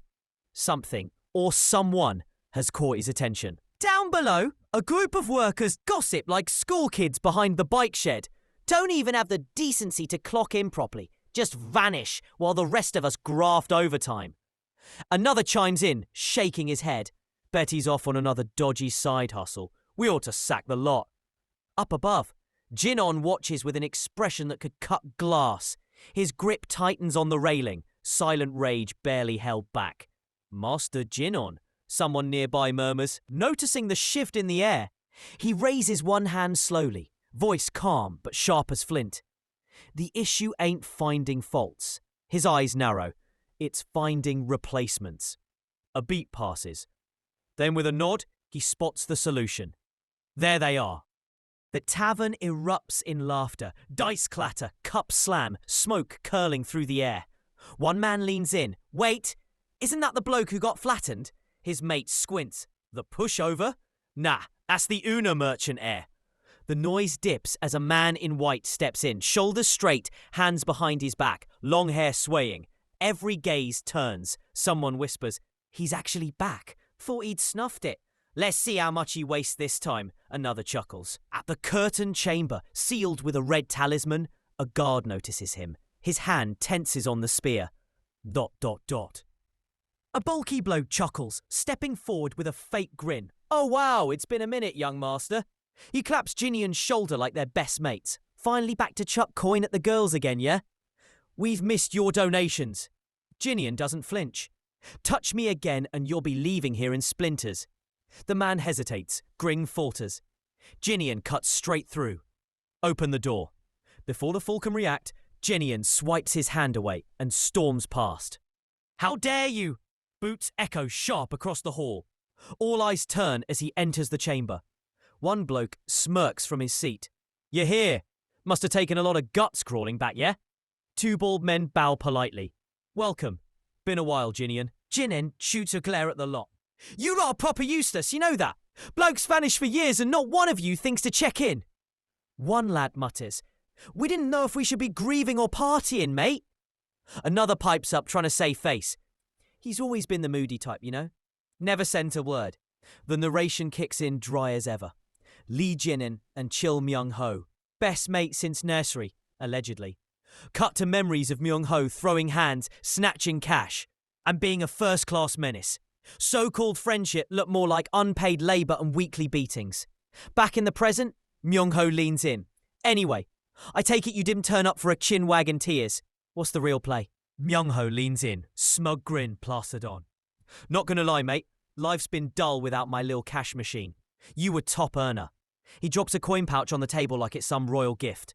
Something, or someone, has caught his attention. Down below, a group of workers gossip like school kids behind the bike shed. Don't even have the decency to clock in properly. Just vanish while the rest of us graft overtime. Another chimes in, shaking his head. Bet he's off on another dodgy side hustle. We ought to sack the lot. Up above, Jinon watches with an expression that could cut glass. His grip tightens on the railing, silent rage barely held back. Master Jinon, someone nearby murmurs, noticing the shift in the air. He raises one hand slowly, voice calm but sharp as flint. The issue ain't finding faults. His eyes narrow. It's finding replacements. A beat passes. Then with a nod, he spots the solution. There they are. The tavern erupts in laughter, dice clatter, cups slam, smoke curling through the air. One man leans in. Wait, isn't that the bloke who got flattened? His mate squints. The pushover? Nah, that's the Una merchant heir. The noise dips as a man in white steps in, shoulders straight, hands behind his back, long hair swaying. Every gaze turns. Someone whispers, "He's actually back. Thought he'd snuffed it. Let's see how much he wastes this time." Another chuckles. At the curtained chamber, sealed with a red talisman, a guard notices him. His hand tenses on the spear. ... A bulky bloke chuckles, stepping forward with a fake grin. "Oh wow, it's been a minute, young master." He claps Jinion's shoulder like they're best mates. "Finally back to chuck coin at the girls again, yeah?" "We've missed your donations." Jinion doesn't flinch. "Touch me again and you'll be leaving here in splinters." The man hesitates. Gring falters. Jinion cuts straight through. "Open the door." Before the fool can react, Jinion swipes his hand away and storms past. "How dare you!" Boots echo sharp across the hall. All eyes turn as he enters the chamber. One bloke smirks from his seat. "You're here. Must have taken a lot of guts crawling back, yeah?" Two bald men bow politely. "Welcome. Been a while, Jinion." Jinin shoots a glare at the lot. "You lot are proper useless, you know that. Bloke's vanished for years and not one of you thinks to check in." One lad mutters, "We didn't know if we should be grieving or partying, mate." Another pipes up trying to save face. "He's always been the moody type, you know. Never sent a word." The narration kicks in dry as ever. Lee Jinin and Chil Myung-ho, best mate since nursery, allegedly. Cut to memories of Myung-ho throwing hands, snatching cash, and being a first-class menace. So-called friendship looked more like unpaid labour and weekly beatings. Back in the present, Myung-ho leans in. "Anyway, I take it you didn't turn up for a chin wag and tears. What's the real play?" Myung-ho leans in, smug grin plastered on. "Not gonna lie, mate. Life's been dull without my lil cash machine. You were top earner." He drops a coin pouch on the table like it's some royal gift.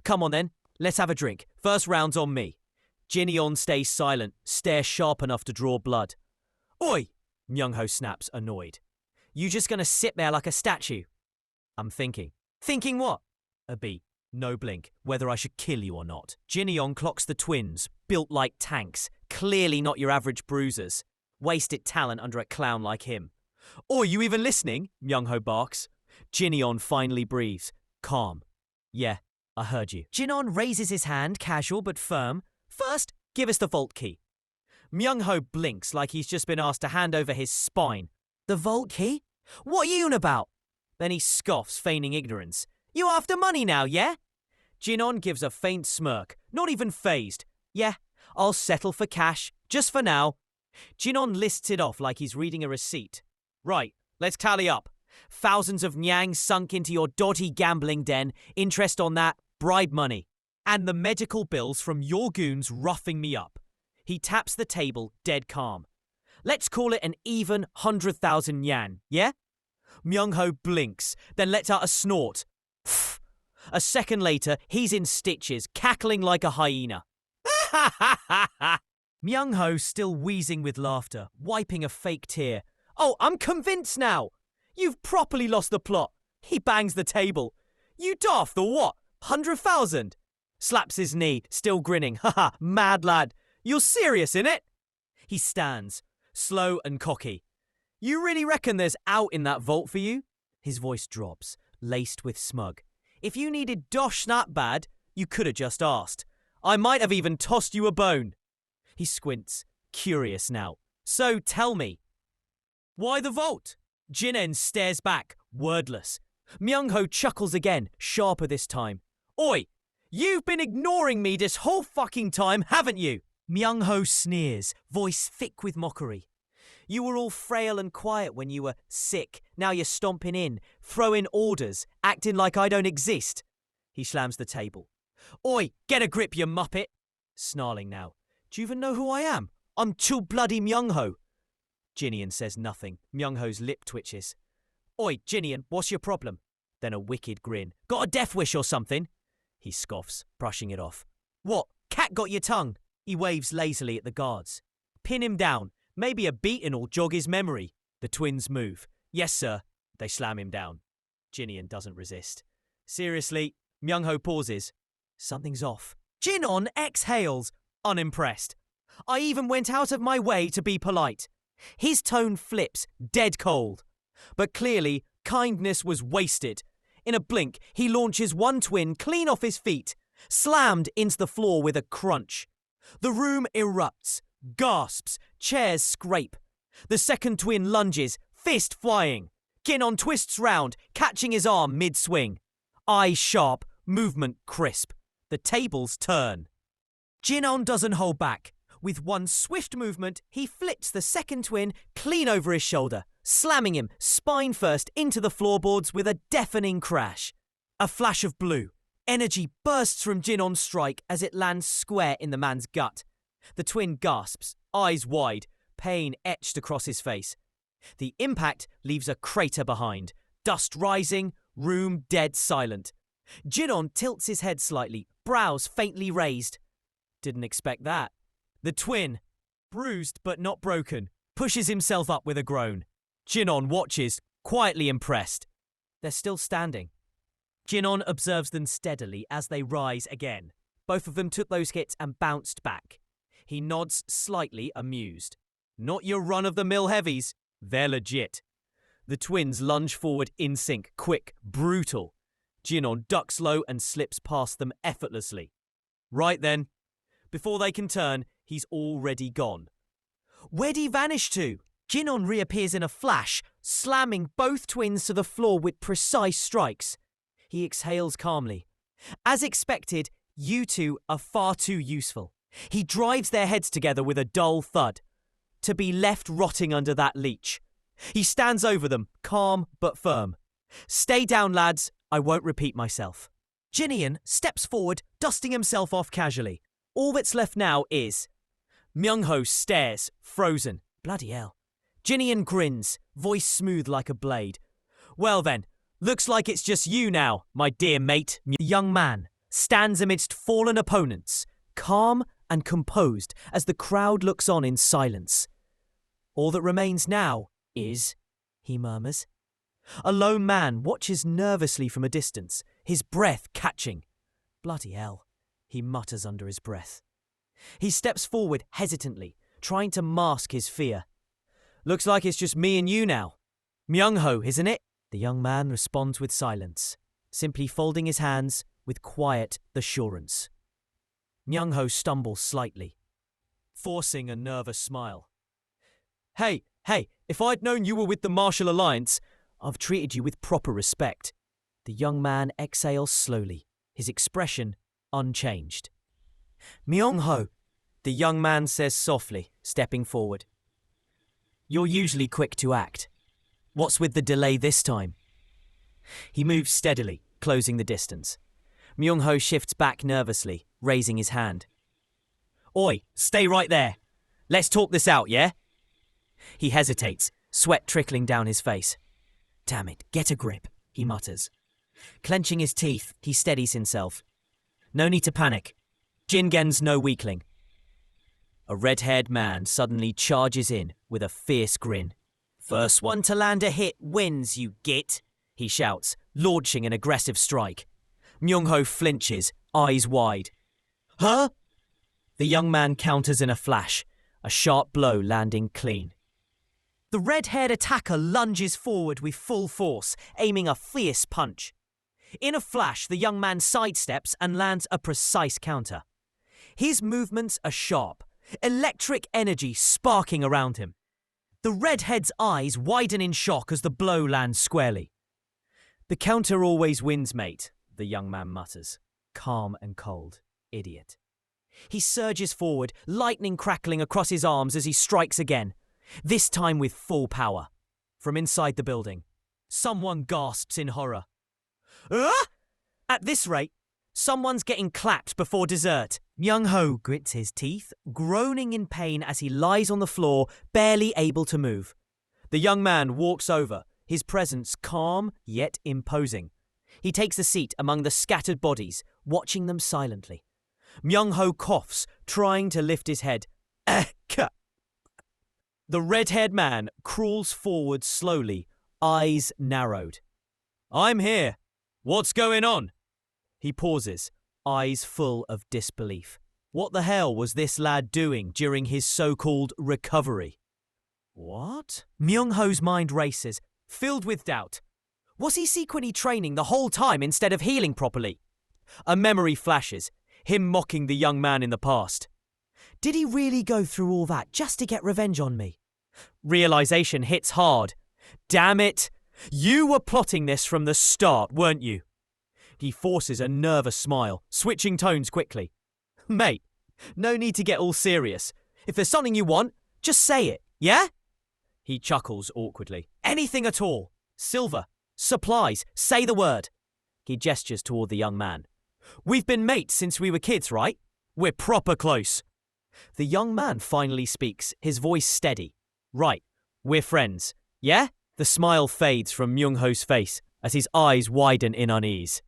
"Come on then, let's have a drink. First round's on me." Jinion stays silent, stare sharp enough to draw blood. "Oi!" Myung-ho snaps, annoyed. "You just gonna sit there like a statue?" "I'm thinking." "Thinking what?" A beat. No blink, whether I should kill you or not. Jinion clocks the twins, built like tanks, clearly not your average bruisers. Wasted talent under a clown like him. "Oi, you even listening?" Myung-ho barks. Jinion finally breathes, calm. "Yeah, I heard you." Jinon raises his hand, casual but firm. "First, give us the vault key." Myung-ho blinks like he's just been asked to hand over his spine. "The vault key? What are you on about?" Then he scoffs, feigning ignorance. "You after money now, yeah?" Jinon gives a faint smirk, not even fazed. "Yeah, I'll settle for cash, just for now." Jinon lists it off like he's reading a receipt. "Right, let's tally up. Thousands of nyang sunk into your dodgy gambling den, interest on that, bribe money. And the medical bills from your goons roughing me up." He taps the table, dead calm. "Let's call it an even 100,000 yan, yeah?" Myung-ho blinks, then lets out a snort. A second later, he's in stitches, cackling like a hyena. Myung-ho still wheezing with laughter, wiping a fake tear. "Oh, I'm convinced now. You've properly lost the plot." He bangs the table. "You daft or what? 100,000? Slaps his knee, still grinning. "Haha, mad lad. You're serious, innit?" He stands, slow and cocky. "You really reckon there's out in that vault for you?" His voice drops, laced with smug. "If you needed dosh that bad, you could have just asked. I might have even tossed you a bone." He squints, curious now. "So tell me, why the vault?" Jinen stares back, wordless. Myung-ho chuckles again, sharper this time. "Oi! You've been ignoring me this whole fucking time, haven't you?" Myung-ho sneers, voice thick with mockery. "You were all frail and quiet when you were sick. Now you're stomping in, throwing orders, acting like I don't exist." He slams the table. Oi, get a grip, you muppet! Snarling now. Do you even know who I am? I'm Chul bloody Myung-ho. Jinian says nothing. Myung-ho's lip twitches. Oi, Jinian, what's your problem? Then a wicked grin. Got a death wish or something? He scoffs, brushing it off. What? Cat got your tongue? He waves lazily at the guards. Pin him down. Maybe a beating will jog his memory. The twins move. Yes, sir. They slam him down. Jinian doesn't resist. Seriously, Myung-ho pauses. Something's off. Jinon exhales, unimpressed. I even went out of my way to be polite. His tone flips, dead cold. But clearly, kindness was wasted. In a blink, he launches one twin clean off his feet, slammed into the floor with a crunch. The room erupts, gasps, chairs scrape. The second twin lunges, fist flying. Jinon twists round, catching his arm mid-swing. Eye sharp, movement crisp. The tables turn. Jinon doesn't hold back. With one swift movement, he flips the second twin clean over his shoulder, slamming him spine first into the floorboards with a deafening crash. A flash of blue. Energy bursts from Jinon's strike as it lands square in the man's gut. The twin gasps, eyes wide, pain etched across his face. The impact leaves a crater behind, dust rising, room dead silent. Jinon tilts his head slightly, brows faintly raised. Didn't expect that. The twin, bruised but not broken, pushes himself up with a groan. Jinon watches, quietly impressed. They're still standing. Jinon observes them steadily as they rise again. Both of them took those hits and bounced back. He nods, slightly amused. Not your run-of-the-mill heavies. They're legit. The twins lunge forward in sync, quick, brutal. Jinon ducks low and slips past them effortlessly. Right then. Before they can turn, he's already gone. Where'd he vanish to? Jinon reappears in a flash, slamming both twins to the floor with precise strikes. He exhales calmly. As expected, you two are far too useful. He drives their heads together with a dull thud. To be left rotting under that leech. He stands over them, calm but firm. Stay down, lads. I won't repeat myself. Jinian steps forward, dusting himself off casually. All that's left now is... Myung-ho stares, frozen. Bloody hell. Jinian grins, voice smooth like a blade. Well then, looks like it's just you now, my dear mate. The young man stands amidst fallen opponents, calm and composed as the crowd looks on in silence. All that remains now is, he murmurs. A lone man watches nervously from a distance, his breath catching. Bloody hell, he mutters under his breath. He steps forward hesitantly, trying to mask his fear. Looks like it's just me and you now. Myung-ho, isn't it? The young man responds with silence, simply folding his hands with quiet assurance. Myung-ho stumbles slightly, forcing a nervous smile. Hey, if I'd known you were with the Martial Alliance, I've treated you with proper respect. The young man exhales slowly, his expression unchanged. Myung-ho, the young man says softly, stepping forward. You're usually quick to act. What's with the delay this time? He moves steadily, closing the distance. Myung-ho shifts back nervously, raising his hand. Oi, stay right there. Let's talk this out, yeah? He hesitates, sweat trickling down his face. Damn it, get a grip, he mutters. Clenching his teeth, he steadies himself. No need to panic. Jingen's no weakling. A red-haired man suddenly charges in with a fierce grin. First one to land a hit wins, you git, he shouts, launching an aggressive strike. Myung-ho flinches, eyes wide. Huh? The young man counters in a flash, a sharp blow landing clean. The red-haired attacker lunges forward with full force, aiming a fierce punch. In a flash, the young man sidesteps and lands a precise counter. His movements are sharp, electric energy sparking around him. The redhead's eyes widen in shock as the blow lands squarely. The counter always wins, mate, the young man mutters, calm and cold. Idiot. He surges forward, lightning crackling across his arms as he strikes again, this time with full power. From inside the building, someone gasps in horror. Ah! At this rate, Someone's getting clapped before dessert. Myung-ho grits his teeth, groaning in pain as he lies on the floor, barely able to move. The young man walks over, his presence calm yet imposing. He takes a seat among the scattered bodies, watching them silently. Myung-ho coughs, trying to lift his head. The red-haired man crawls forward slowly, eyes narrowed. "I'm here. What's going on?" He pauses, eyes full of disbelief. What the hell was this lad doing during his so-called recovery? What? Myung-ho's mind races, filled with doubt. Was he secretly training the whole time instead of healing properly? A memory flashes, him mocking the young man in the past. Did he really go through all that just to get revenge on me? Realization hits hard. Damn it! You were plotting this from the start, weren't you? He forces a nervous smile, switching tones quickly. Mate, no need to get all serious. If there's something you want, just say it, yeah? He chuckles awkwardly. Anything at all. Silver, supplies, say the word. He gestures toward the young man. We've been mates since we were kids, right? We're proper close. The young man finally speaks, his voice steady. Right, we're friends, yeah? The smile fades from Myung-ho's face as his eyes widen in unease.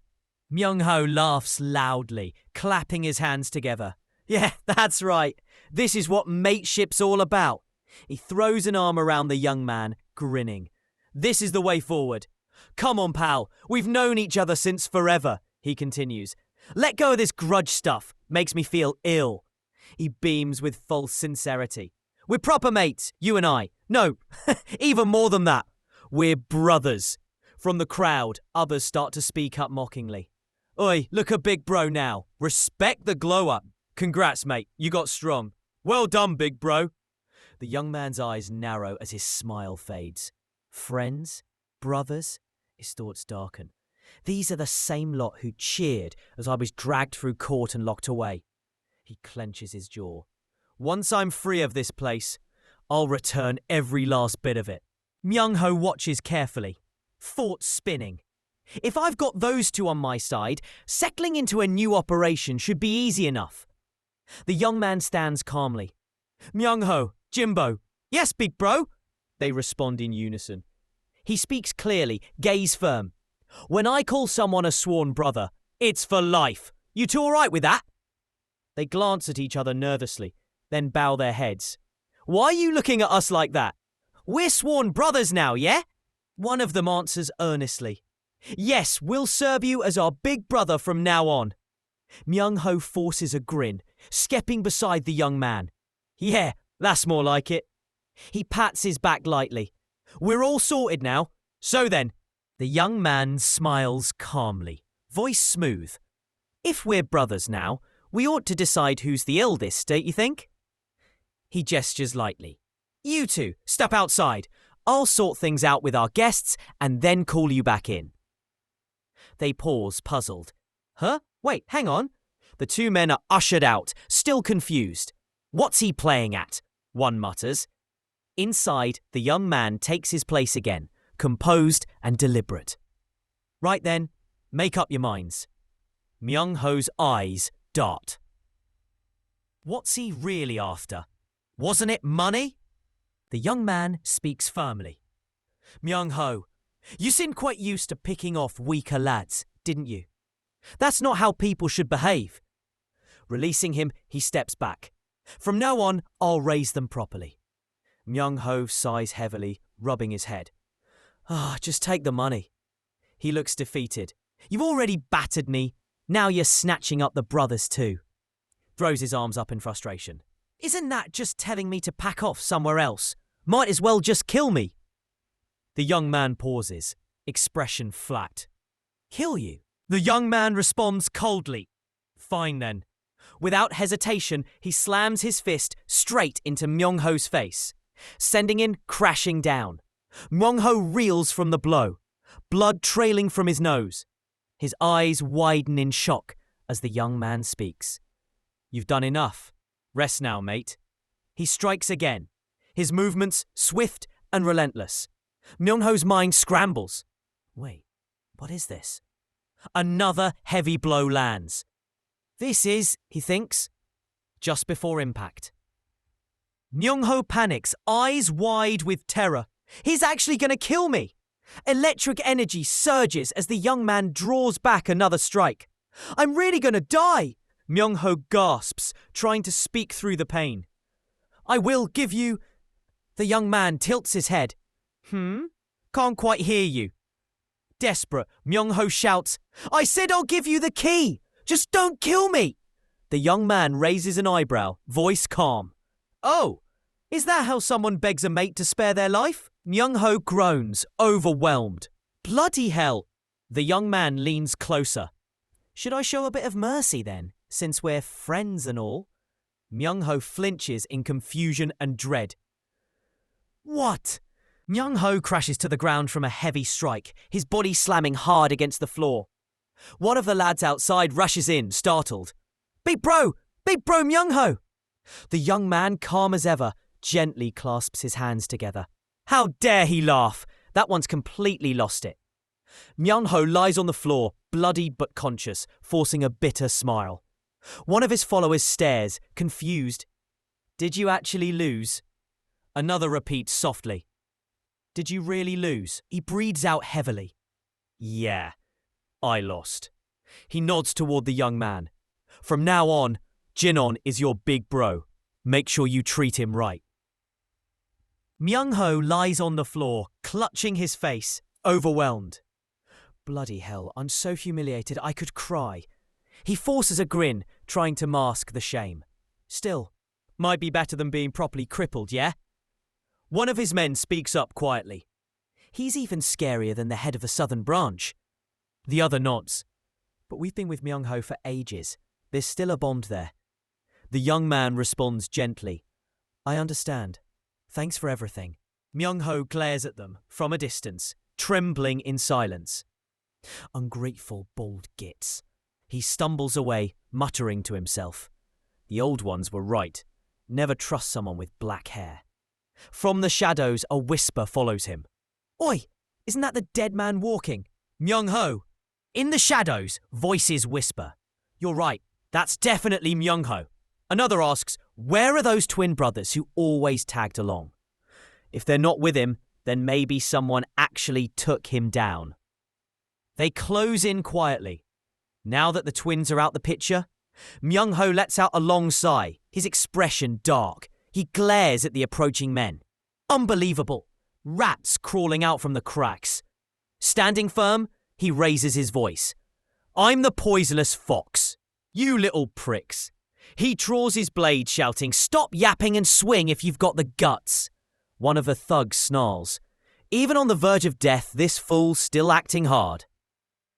Myung-ho laughs loudly, clapping his hands together. Yeah, that's right. This is what mateship's all about. He throws an arm around the young man, grinning. This is the way forward. Come on, pal. We've known each other since forever, he continues. Let go of this grudge stuff. Makes me feel ill. He beams with false sincerity. We're proper mates, you and I. No, even more than that. We're brothers. From the crowd, others start to speak up mockingly. Oi, look at big bro now. Respect the glow up. Congrats, mate. You got strong. Well done, big bro. The young man's eyes narrow as his smile fades. Friends? Brothers? His thoughts darken. These are the same lot who cheered as I was dragged through court and locked away. He clenches his jaw. Once I'm free of this place, I'll return every last bit of it. Myung-ho watches carefully, thoughts spinning. If I've got those two on my side, settling into a new operation should be easy enough. The young man stands calmly. Myung-ho, Jimbo. Yes, big bro. They respond in unison. He speaks clearly, gaze firm. When I call someone a sworn brother, it's for life. You two all right with that? They glance at each other nervously, then bow their heads. Why are you looking at us like that? We're sworn brothers now, yeah? One of them answers earnestly. Yes, we'll serve you as our big brother from now on. Myung-ho forces a grin, stepping beside the young man. Yeah, that's more like it. He pats his back lightly. We're all sorted now. So then, the young man smiles calmly, voice smooth. If we're brothers now, we ought to decide who's the eldest, don't you think? He gestures lightly. You two, step outside. I'll sort things out with our guests and then call you back in. They pause, puzzled. Huh? Wait, hang on. The two men are ushered out, still confused. What's he playing at? One mutters. Inside, the young man takes his place again, composed and deliberate. Right then, make up your minds. Myung-ho's eyes dart. What's he really after? Wasn't it money? The young man speaks firmly. Myung-ho, you seemed quite used to picking off weaker lads, didn't you? That's not how people should behave. Releasing him, he steps back. From now on, I'll raise them properly. Myung-ho sighs heavily, rubbing his head. Just take the money. He looks defeated. You've already battered me. Now you're snatching up the brothers too. Throws his arms up in frustration. Isn't that just telling me to pack off somewhere else? Might as well just kill me. The young man pauses, expression flat. Kill you? The young man responds coldly. Fine then. Without hesitation, he slams his fist straight into Myung-ho's face, sending him crashing down. Myung-ho reels from the blow, blood trailing from his nose. His eyes widen in shock as the young man speaks. You've done enough. Rest now, mate. He strikes again, his movements swift and relentless. Myung-ho's mind scrambles. Wait, what is this? Another heavy blow lands. This is, he thinks, just before impact. Myung-ho panics, eyes wide with terror. He's actually going to kill me! Electric energy surges as the young man draws back another strike. I'm really going to die! Myung-ho gasps, trying to speak through the pain. I will give you... The young man tilts his head. Can't quite hear you. Desperate, Myung-ho shouts, I said I'll give you the key! Just don't kill me! The young man raises an eyebrow, voice calm. Oh, is that how someone begs a mate to spare their life? Myung-ho groans, overwhelmed. Bloody hell! The young man leans closer. Should I show a bit of mercy then, since we're friends and all? Myung-ho flinches in confusion and dread. What? Myung-ho crashes to the ground from a heavy strike, his body slamming hard against the floor. One of the lads outside rushes in, startled. Big bro! Big bro Myung-ho! The young man, calm as ever, gently clasps his hands together. How dare he laugh? That one's completely lost it. Myung-ho lies on the floor, bloodied but conscious, forcing a bitter smile. One of his followers stares, confused. Did you actually lose? Another repeats softly. Did you really lose? He breathes out heavily. Yeah, I lost. He nods toward the young man. From now on, Jinon is your big bro. Make sure you treat him right. Myung-ho lies on the floor, clutching his face, overwhelmed. Bloody hell, I'm so humiliated I could cry. He forces a grin, trying to mask the shame. Still, might be better than being properly crippled, yeah? One of his men speaks up quietly. He's even scarier than the head of the southern branch. The other nods. But we've been with Myung-ho for ages. There's still a bond there. The young man responds gently. I understand. Thanks for everything. Myung-ho glares at them from a distance, trembling in silence. Ungrateful bald gits. He stumbles away, muttering to himself. The old ones were right. Never trust someone with black hair. From the shadows, a whisper follows him. Oi! Isn't that the dead man walking? Myung-ho! In the shadows, voices whisper. You're right. That's definitely Myung-ho. Another asks, where are those twin brothers who always tagged along? If they're not with him, then maybe someone actually took him down. They close in quietly. Now that the twins are out the picture, Myung-ho lets out a long sigh, his expression dark. He glares at the approaching men. Unbelievable. Rats crawling out from the cracks. Standing firm, he raises his voice. I'm the poisonous fox. You little pricks. He draws his blade, shouting, Stop yapping and swing if you've got the guts. One of the thugs snarls. Even on the verge of death, this fool's still acting hard.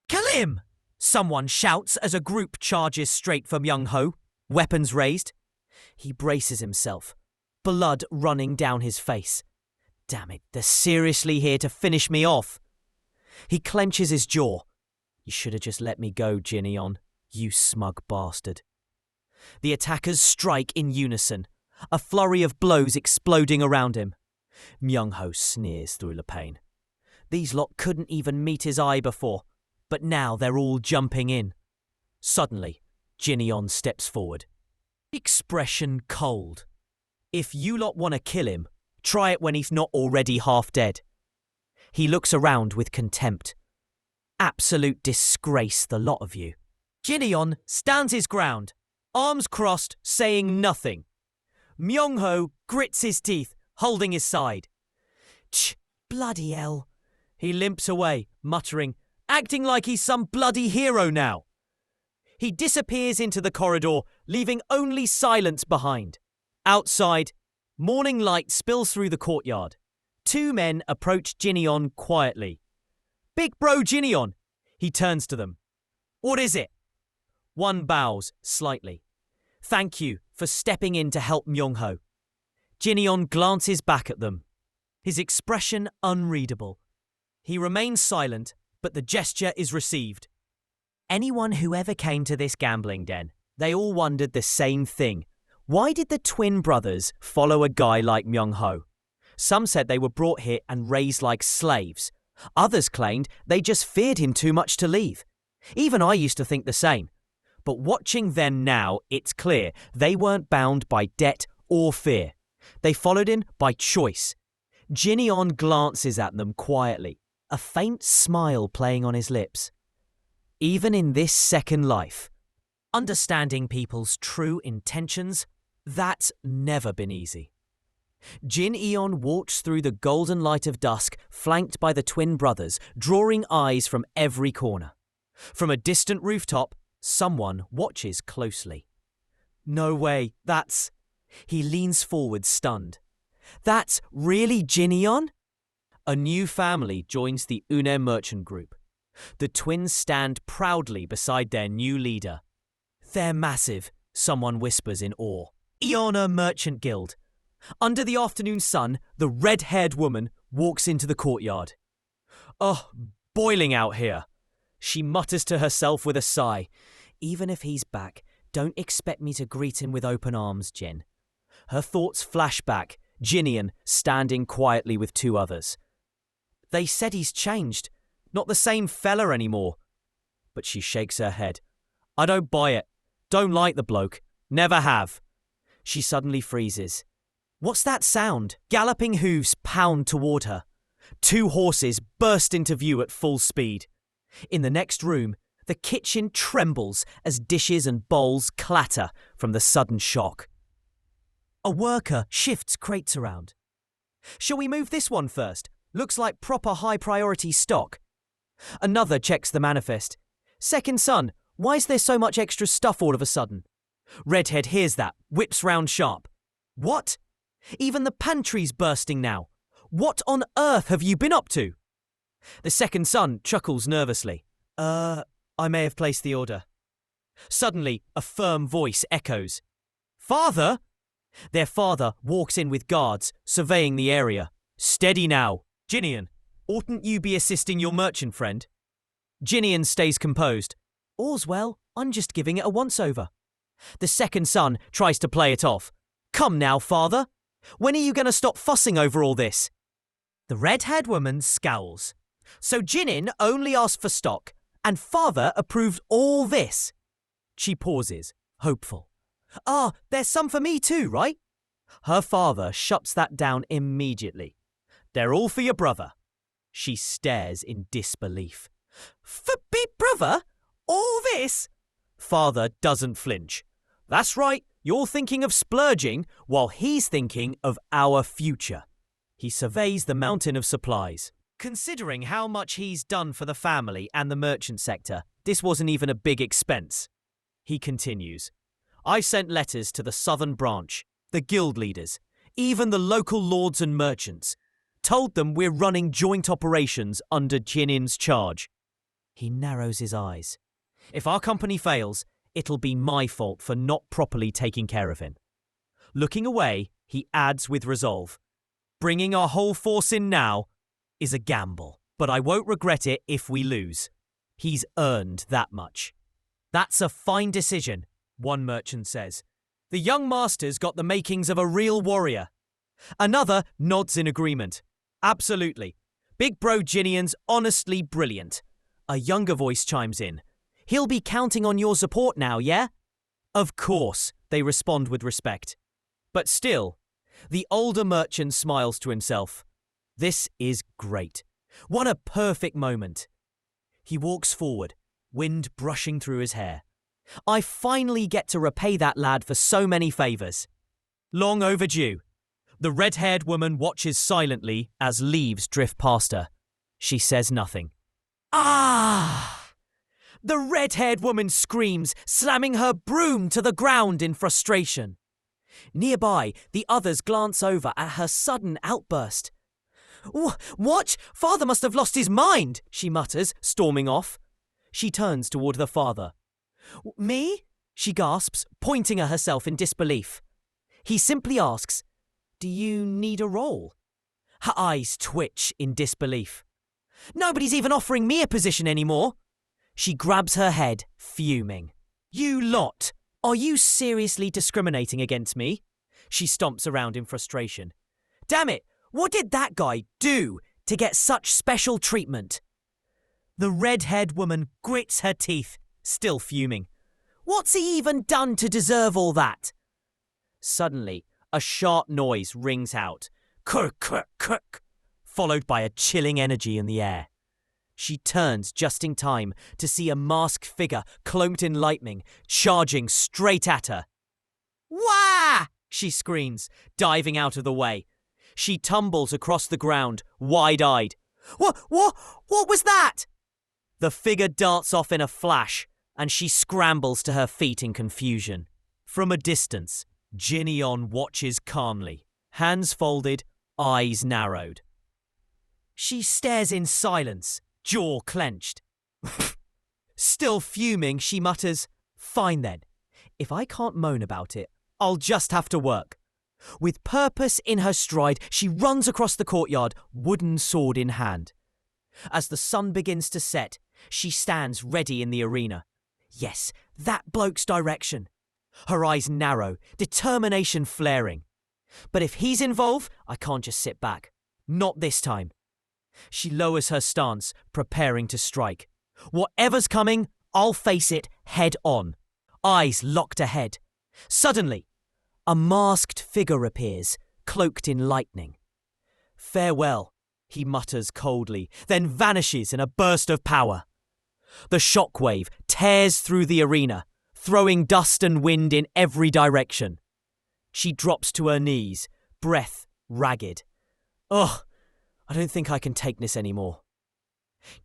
Kill him! Someone shouts as a group charges straight for Myung-ho, weapons raised. He braces himself, blood running down his face. Damn it, they're seriously here to finish me off. He clenches his jaw. You should have just let me go, Jinon, you smug bastard. The attackers strike in unison, a flurry of blows exploding around him. Myung-ho sneers through the pain. These lot couldn't even meet his eye before, but now they're all jumping in. Suddenly, Jinon steps forward. Expression cold. If you lot want to kill him, try it when he's not already half dead. He looks around with contempt. Absolute disgrace, the lot of you. Jinon stands his ground, arms crossed, saying nothing. Myung-ho grits his teeth, holding his side. Tch, bloody hell. He limps away, muttering, acting like he's some bloody hero now. He disappears into the corridor, leaving only silence behind. Outside, morning light spills through the courtyard. Two men approach Jinon quietly. Big bro Jinon! He turns to them. What is it? One bows slightly. Thank you for stepping in to help Myung-ho. Jinon glances back at them, his expression unreadable. He remains silent, but the gesture is received. Anyone who ever came to this gambling den, they all wondered the same thing. Why did the twin brothers follow a guy like Myung-ho? Some said they were brought here and raised like slaves. Others claimed they just feared him too much to leave. Even I used to think the same. But watching them now, it's clear they weren't bound by debt or fear. They followed in by choice. Jin glances at them quietly, a faint smile playing on his lips. Even in this second life, understanding people's true intentions, that's never been easy. Jin walks through the golden light of dusk, flanked by the twin brothers, drawing eyes from every corner. From a distant rooftop, someone watches closely. No way, that's... He leans forward, stunned. That's really Jin? A new family joins the Une merchant group. The twins stand proudly beside their new leader. They're massive, someone whispers in awe. Iona Merchant Guild. Under the afternoon sun, the red-haired woman walks into the courtyard. Oh, boiling out here. She mutters to herself with a sigh. Even if he's back, don't expect me to greet him with open arms, Jin. Her thoughts flash back, Jinian standing quietly with two others. They said he's changed, not the same fella anymore. But she shakes her head. I don't buy it. Don't like the bloke. Never have. She suddenly freezes. What's that sound? Galloping hooves pound toward her. Two horses burst into view at full speed. In the next room, the kitchen trembles as dishes and bowls clatter from the sudden shock. A worker shifts crates around. Shall we move this one first? Looks like proper high-priority stock. Another checks the manifest. Second son, why is there so much extra stuff all of a sudden? Redhead hears that, whips round sharp. What? Even the pantry's bursting now. What on earth have you been up to? The second son chuckles nervously. I may have placed the order. Suddenly, a firm voice echoes. Father? Their father walks in with guards, surveying the area. Steady now. Jinian, oughtn't you be assisting your merchant friend? Jinian stays composed. All's well, I'm just giving it a once-over. The second son tries to play it off. Come now, father. When are you going to stop fussing over all this? The red-haired woman scowls. So Jinin only asked for stock, and father approved all this. She pauses, hopeful. There's some for me too, right? Her father shuts that down immediately. They're all for your brother. She stares in disbelief. For big brother? All this? Father doesn't flinch. That's right, you're thinking of splurging while he's thinking of our future. He surveys the mountain of supplies. Considering how much he's done for the family and the merchant sector, this wasn't even a big expense. He continues. I sent letters to the southern branch, the guild leaders, even the local lords and merchants. Told them we're running joint operations under Jinin's charge. He narrows his eyes. If our company fails, it'll be my fault for not properly taking care of him. Looking away, he adds with resolve. Bringing our whole force in now is a gamble, but I won't regret it if we lose. He's earned that much. That's a fine decision, one merchant says. The young master's got the makings of a real warrior. Another nods in agreement. Absolutely. Big bro Jinian's honestly brilliant. A younger voice chimes in. He'll be counting on your support now, yeah? Of course, they respond with respect. But still, the older merchant smiles to himself. This is great. What a perfect moment. He walks forward, wind brushing through his hair. I finally get to repay that lad for so many favours. Long overdue. The red-haired woman watches silently as leaves drift past her. She says nothing. Ah! The red-haired woman screams, slamming her broom to the ground in frustration. Nearby, the others glance over at her sudden outburst. What? Father must have lost his mind, she mutters, storming off. She turns toward the father. Me? She gasps, pointing at herself in disbelief. He simply asks, do you need a role? Her eyes twitch in disbelief. Nobody's even offering me a position anymore. She grabs her head, fuming. You lot! Are you seriously discriminating against me? She stomps around in frustration. Damn it! What did that guy do to get such special treatment? The red-haired woman grits her teeth, still fuming. What's he even done to deserve all that? Suddenly, a sharp noise rings out. Kirk, kirk, kirk, followed by a chilling energy in the air. She turns just in time to see a masked figure cloaked in lightning charging straight at her. Wah! She screams, diving out of the way. She tumbles across the ground, wide-eyed. What was that? The figure darts off in a flash, and she scrambles to her feet in confusion. From a distance, Jin-yeon watches calmly, hands folded, eyes narrowed. She stares in silence, jaw clenched. Still fuming, she mutters, "Fine then. If I can't moan about it, I'll just have to work." With purpose in her stride, she runs across the courtyard, wooden sword in hand. As the sun begins to set, she stands ready in the arena. Yes, that bloke's direction. Her eyes narrow, determination flaring. But if he's involved, I can't just sit back. Not this time. She lowers her stance, preparing to strike. Whatever's coming, I'll face it head on. Eyes locked ahead. Suddenly, a masked figure appears, cloaked in lightning. "Farewell," he mutters coldly, then vanishes in a burst of power. The shockwave tears through the arena, throwing dust and wind in every direction. She drops to her knees, breath ragged. Ugh, I don't think I can take this anymore.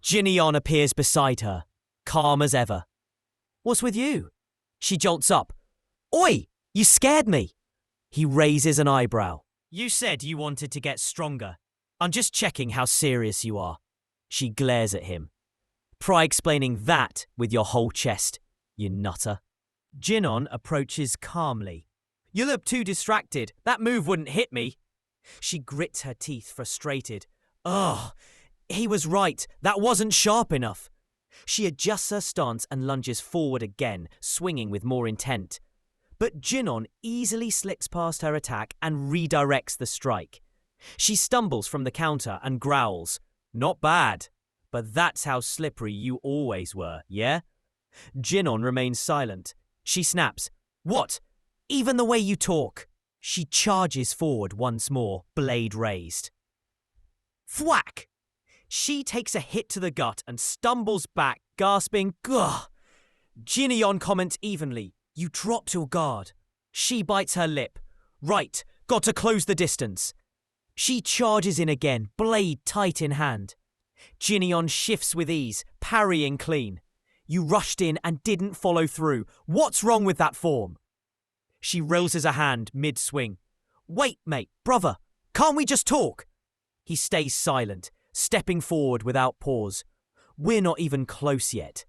Jin-yeon appears beside her, calm as ever. "What's with you?" She jolts up. "Oi, you scared me." He raises an eyebrow. "You said you wanted to get stronger. I'm just checking how serious you are." She glares at him. "Try explaining that with your whole chest, you nutter." Jin-yeon approaches calmly. "You look too distracted. That move wouldn't hit me." She grits her teeth, frustrated. "Ugh, he was right. That wasn't sharp enough." She adjusts her stance and lunges forward again, swinging with more intent. But Jin-yeon easily slicks past her attack and redirects the strike. She stumbles from the counter and growls. "Not bad. But that's how slippery you always were, yeah?" Jin-yeon remains silent. She snaps. "What? Even the way you talk." She charges forward once more, blade raised. Thwack! She takes a hit to the gut and stumbles back, gasping, "Gah!" Jin-yeon comments evenly, "You dropped your guard." She bites her lip. "Right, got to close the distance." She charges in again, blade tight in hand. Jin-yeon shifts with ease, parrying clean. "You rushed in and didn't follow through. What's wrong with that form?" She raises a hand mid-swing. "Wait, mate, brother, can't we just talk?" He stays silent, stepping forward without pause. "We're not even close yet."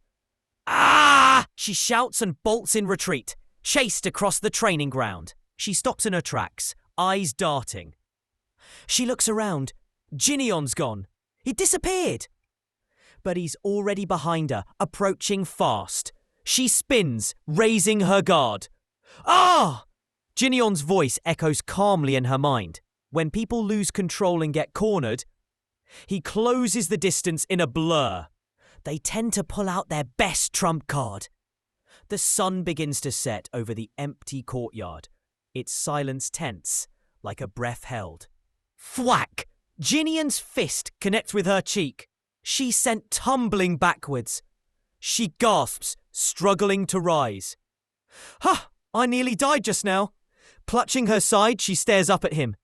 "Ah!" She shouts and bolts in retreat, chased across the training ground. She stops in her tracks, eyes darting. She looks around. Jin-yeon's gone. He disappeared. But he's already behind her, approaching fast. She spins, raising her guard. "Ah!" Jin-yeon's voice echoes calmly in her mind. When people lose control and get cornered, he closes the distance in a blur. They tend to pull out their best trump card. The sun begins to set over the empty courtyard, its silence tense, like a breath held. Thwack! Jin-yeon's fist connects with her cheek. She's sent tumbling backwards. She gasps, struggling to rise. "Ha! I nearly died just now." Clutching her side, she stares up at him.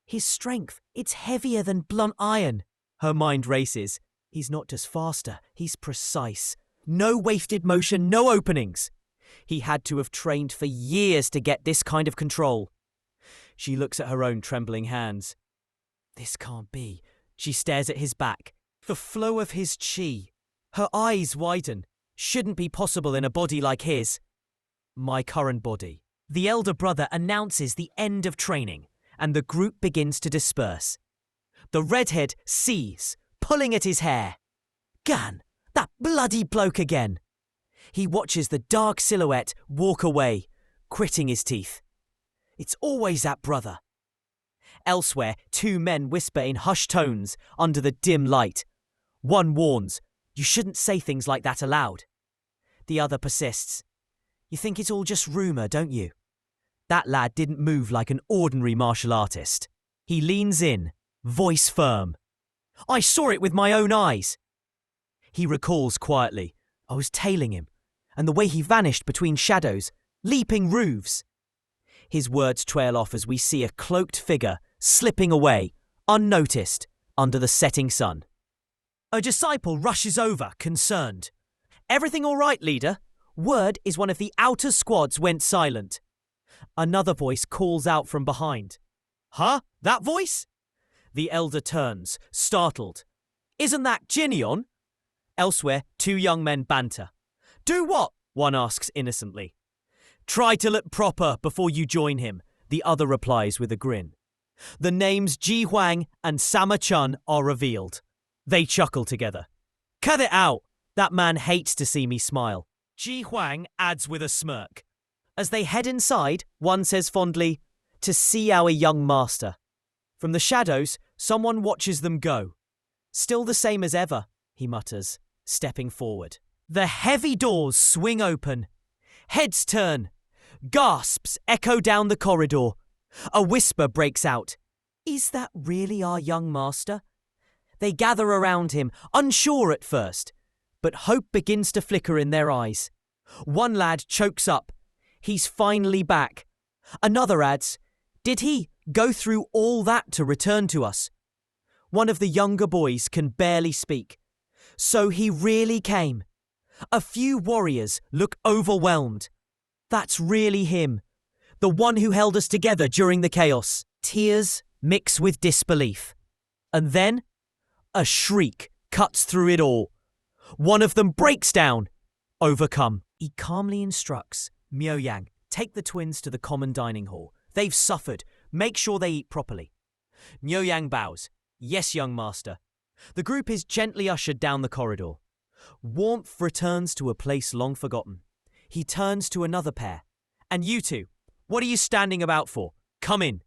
His strength, it's heavier than blunt iron. Her mind races. He's not just faster, he's precise. No wasted motion, no openings. He had to have trained for years to get this kind of control. She looks at her own trembling hands. This can't be. She stares at his back. The flow of his chi. Her eyes widen. Shouldn't be possible in a body like his. My current body. The elder brother announces the end of training, and the group begins to disperse. The redhead sees, pulling at his hair. Gan, that bloody bloke again. He watches the dark silhouette walk away, gritting his teeth. It's always that brother. Elsewhere, two men whisper in hushed tones under the dim light. One warns, You shouldn't say things like that aloud. The other persists. You think it's all just rumour, don't you? That lad didn't move like an ordinary martial artist. He leans in, voice firm. I saw it with my own eyes. He recalls quietly. I was tailing him, and the way he vanished between shadows, leaping roofs. His words trail off as we see a cloaked figure slipping away, unnoticed, under the setting sun. A disciple rushes over, concerned. Everything all right, leader? Word is one of the outer squads went silent. Another voice calls out from behind. Huh? That voice? The elder turns, startled. Isn't that Jinion? Elsewhere, two young men banter. Do what? One asks innocently. Try to look proper before you join him, the other replies with a grin. The names Ji Huang and Sama Chun are revealed. They chuckle together. Cut it out! That man hates to see me smile. Ji Huang adds with a smirk. As they head inside, one says fondly, to see our young master. From the shadows, someone watches them go. Still the same as ever, he mutters, stepping forward. The heavy doors swing open. Heads turn. Gasps echo down the corridor. A whisper breaks out. Is that really our young master? They gather around him, unsure at first, but hope begins to flicker in their eyes. One lad chokes up. He's finally back. Another adds, did he go through all that to return to us? One of the younger boys can barely speak. So he really came. A few warriors look overwhelmed. That's really him. The one who held us together during the chaos. Tears mix with disbelief. And then, a shriek cuts through it all. One of them breaks down. Overcome. He calmly instructs Myo-Yang, take the twins to the common dining hall. They've suffered. Make sure they eat properly. Myo-Yang bows. Yes, young master. The group is gently ushered down the corridor. Warmth returns to a place long forgotten. He turns to another pair. And you two, what are you standing about for? Come in.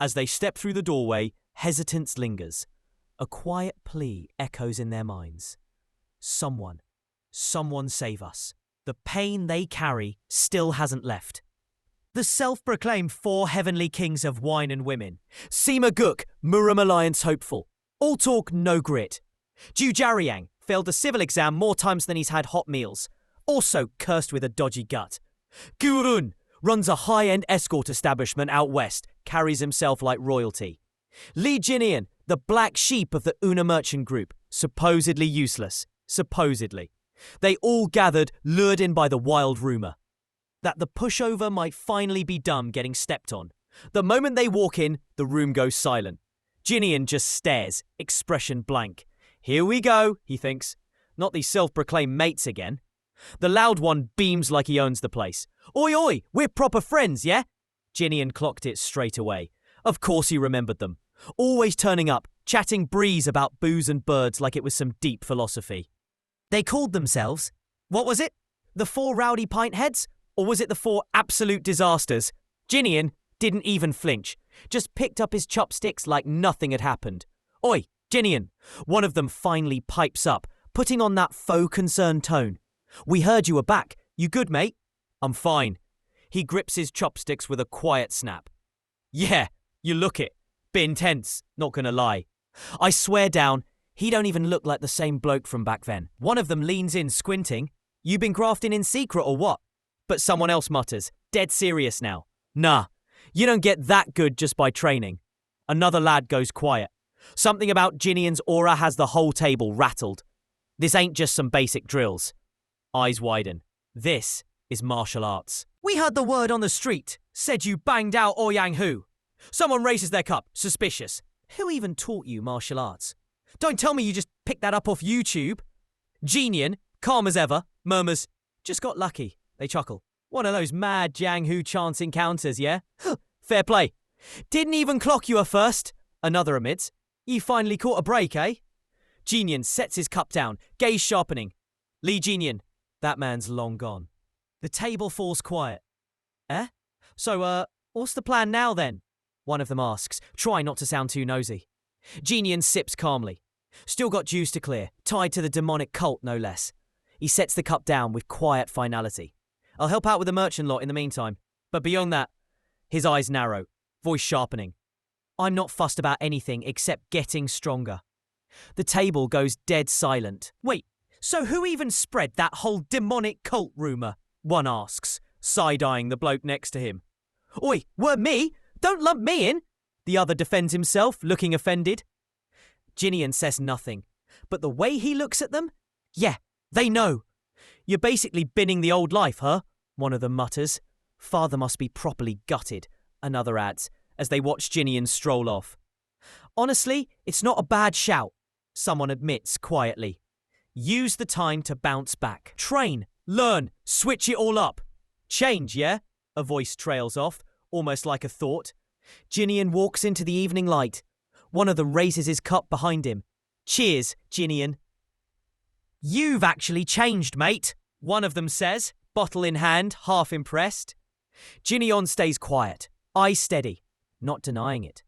As they step through the doorway, hesitance lingers. A quiet plea echoes in their minds. Someone save us. The pain they carry still hasn't left. The self-proclaimed four heavenly kings of wine and women. Sima Guk, Muram Alliance hopeful. All talk, no grit. Ju Jariang failed a civil exam more times than he's had hot meals. Also cursed with a dodgy gut. Gurun runs a high-end escort establishment out west, carries himself like royalty. Li Jinian, the black sheep of the Una merchant group, supposedly useless. Supposedly. They all gathered, lured in by the wild rumour that the pushover might finally be done getting stepped on. The moment they walk in, the room goes silent. Jinian just stares, expression blank. Here we go, he thinks. Not these self-proclaimed mates again. The loud one beams like he owns the place. Oi, oi, we're proper friends, yeah? Jinian clocked it straight away. Of course he remembered them. Always turning up, chatting breeze about booze and birds like it was some deep philosophy. They called themselves, what was it? The four rowdy pint heads? Or was it the four absolute disasters? Jinian didn't even flinch, just picked up his chopsticks like nothing had happened. Oi, Jinian, one of them finally pipes up, putting on that faux concerned tone. We heard you were back. You good, mate? I'm fine. He grips his chopsticks with a quiet snap. Yeah, you look it. Bit intense, not gonna lie. I swear down, he don't even look like the same bloke from back then. One of them leans in, squinting. You been grafting in secret or what? But someone else mutters, dead serious now. Nah, you don't get that good just by training. Another lad goes quiet. Something about Jinian's aura has the whole table rattled. This ain't just some basic drills. Eyes widen. This is martial arts. We heard the word on the street. Said you banged out Ouyang Hu. Someone raises their cup, suspicious. Who even taught you martial arts? Don't tell me you just picked that up off YouTube. Jinian, calm as ever, murmurs, just got lucky. They chuckle. One of those mad Jiang Hu chance encounters, yeah? Fair play. Didn't even clock you at first. Another admits. You finally caught a break, eh? Jinian sets his cup down, gaze sharpening. Li Jinian, that man's long gone. The table falls quiet. Eh? So, what's the plan now then? One of them asks, try not to sound too nosy. Jinian sips calmly. Still got dues to clear, tied to the demonic cult no less. He sets the cup down with quiet finality. I'll help out with the merchant lot in the meantime. But beyond that, his eyes narrow, voice sharpening. I'm not fussed about anything except getting stronger. The table goes dead silent. Wait, so who even spread that whole demonic cult rumour? One asks, side-eyeing the bloke next to him. Oi, were me? Don't lump me in! The other defends himself, looking offended. Ginian says nothing, but the way he looks at them? Yeah, they know. You're basically binning the old life, huh? One of them mutters. Father must be properly gutted, another adds, as they watch Ginian stroll off. Honestly, it's not a bad shout, someone admits quietly. Use the time to bounce back. Train, learn, switch it all up. Change, yeah? A voice trails off, almost like a thought. Ginian walks into the evening light. One of them raises his cup behind him. Cheers, Ginian. You've actually changed, mate, one of them says, bottle in hand, half impressed. Ginian stays quiet, eyes steady, not denying it.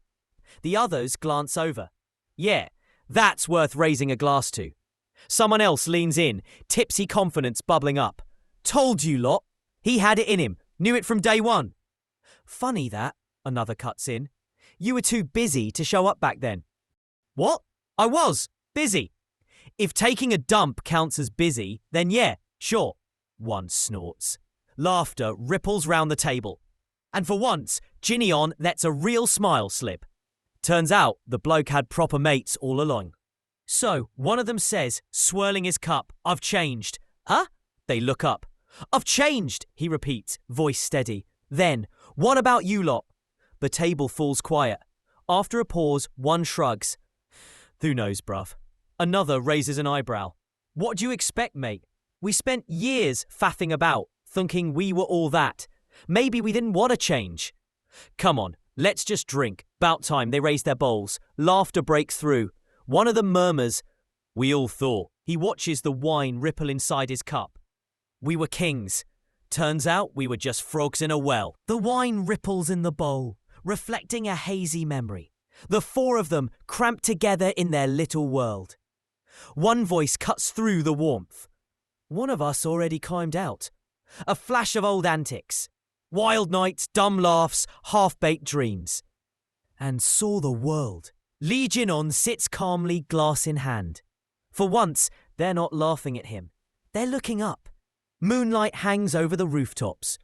The others glance over. Yeah, that's worth raising a glass to. Someone else leans in, tipsy confidence bubbling up. Told you lot. He had it in him, knew it from day one. Funny that, another cuts in. You were too busy to show up back then. What? I was busy. If taking a dump counts as busy, then yeah, sure. One snorts. Laughter ripples round the table. And for once, Ginian lets a real smile slip. Turns out the bloke had proper mates all along. So, one of them says, swirling his cup, I've changed. Huh? They look up. I've changed, he repeats, voice steady. Then, what about you lot? The table falls quiet. After a pause, one shrugs. Who knows, bruv? Another raises an eyebrow. What do you expect, mate? We spent years faffing about, thinking we were all that. Maybe we didn't want to change. Come on, let's just drink. About time they raise their bowls. Laughter breaks through. One of them murmurs, we all thought. He watches the wine ripple inside his cup. We were kings. Turns out we were just frogs in a well. The wine ripples in the bowl, reflecting a hazy memory. The four of them cramped together in their little world. One voice cuts through the warmth. One of us already climbed out. A flash of old antics. Wild nights, dumb laughs, half-baked dreams. And saw the world. Lee Jin-on sits calmly, glass in hand. For once, they're not laughing at him. They're looking up. Moonlight hangs over the rooftops.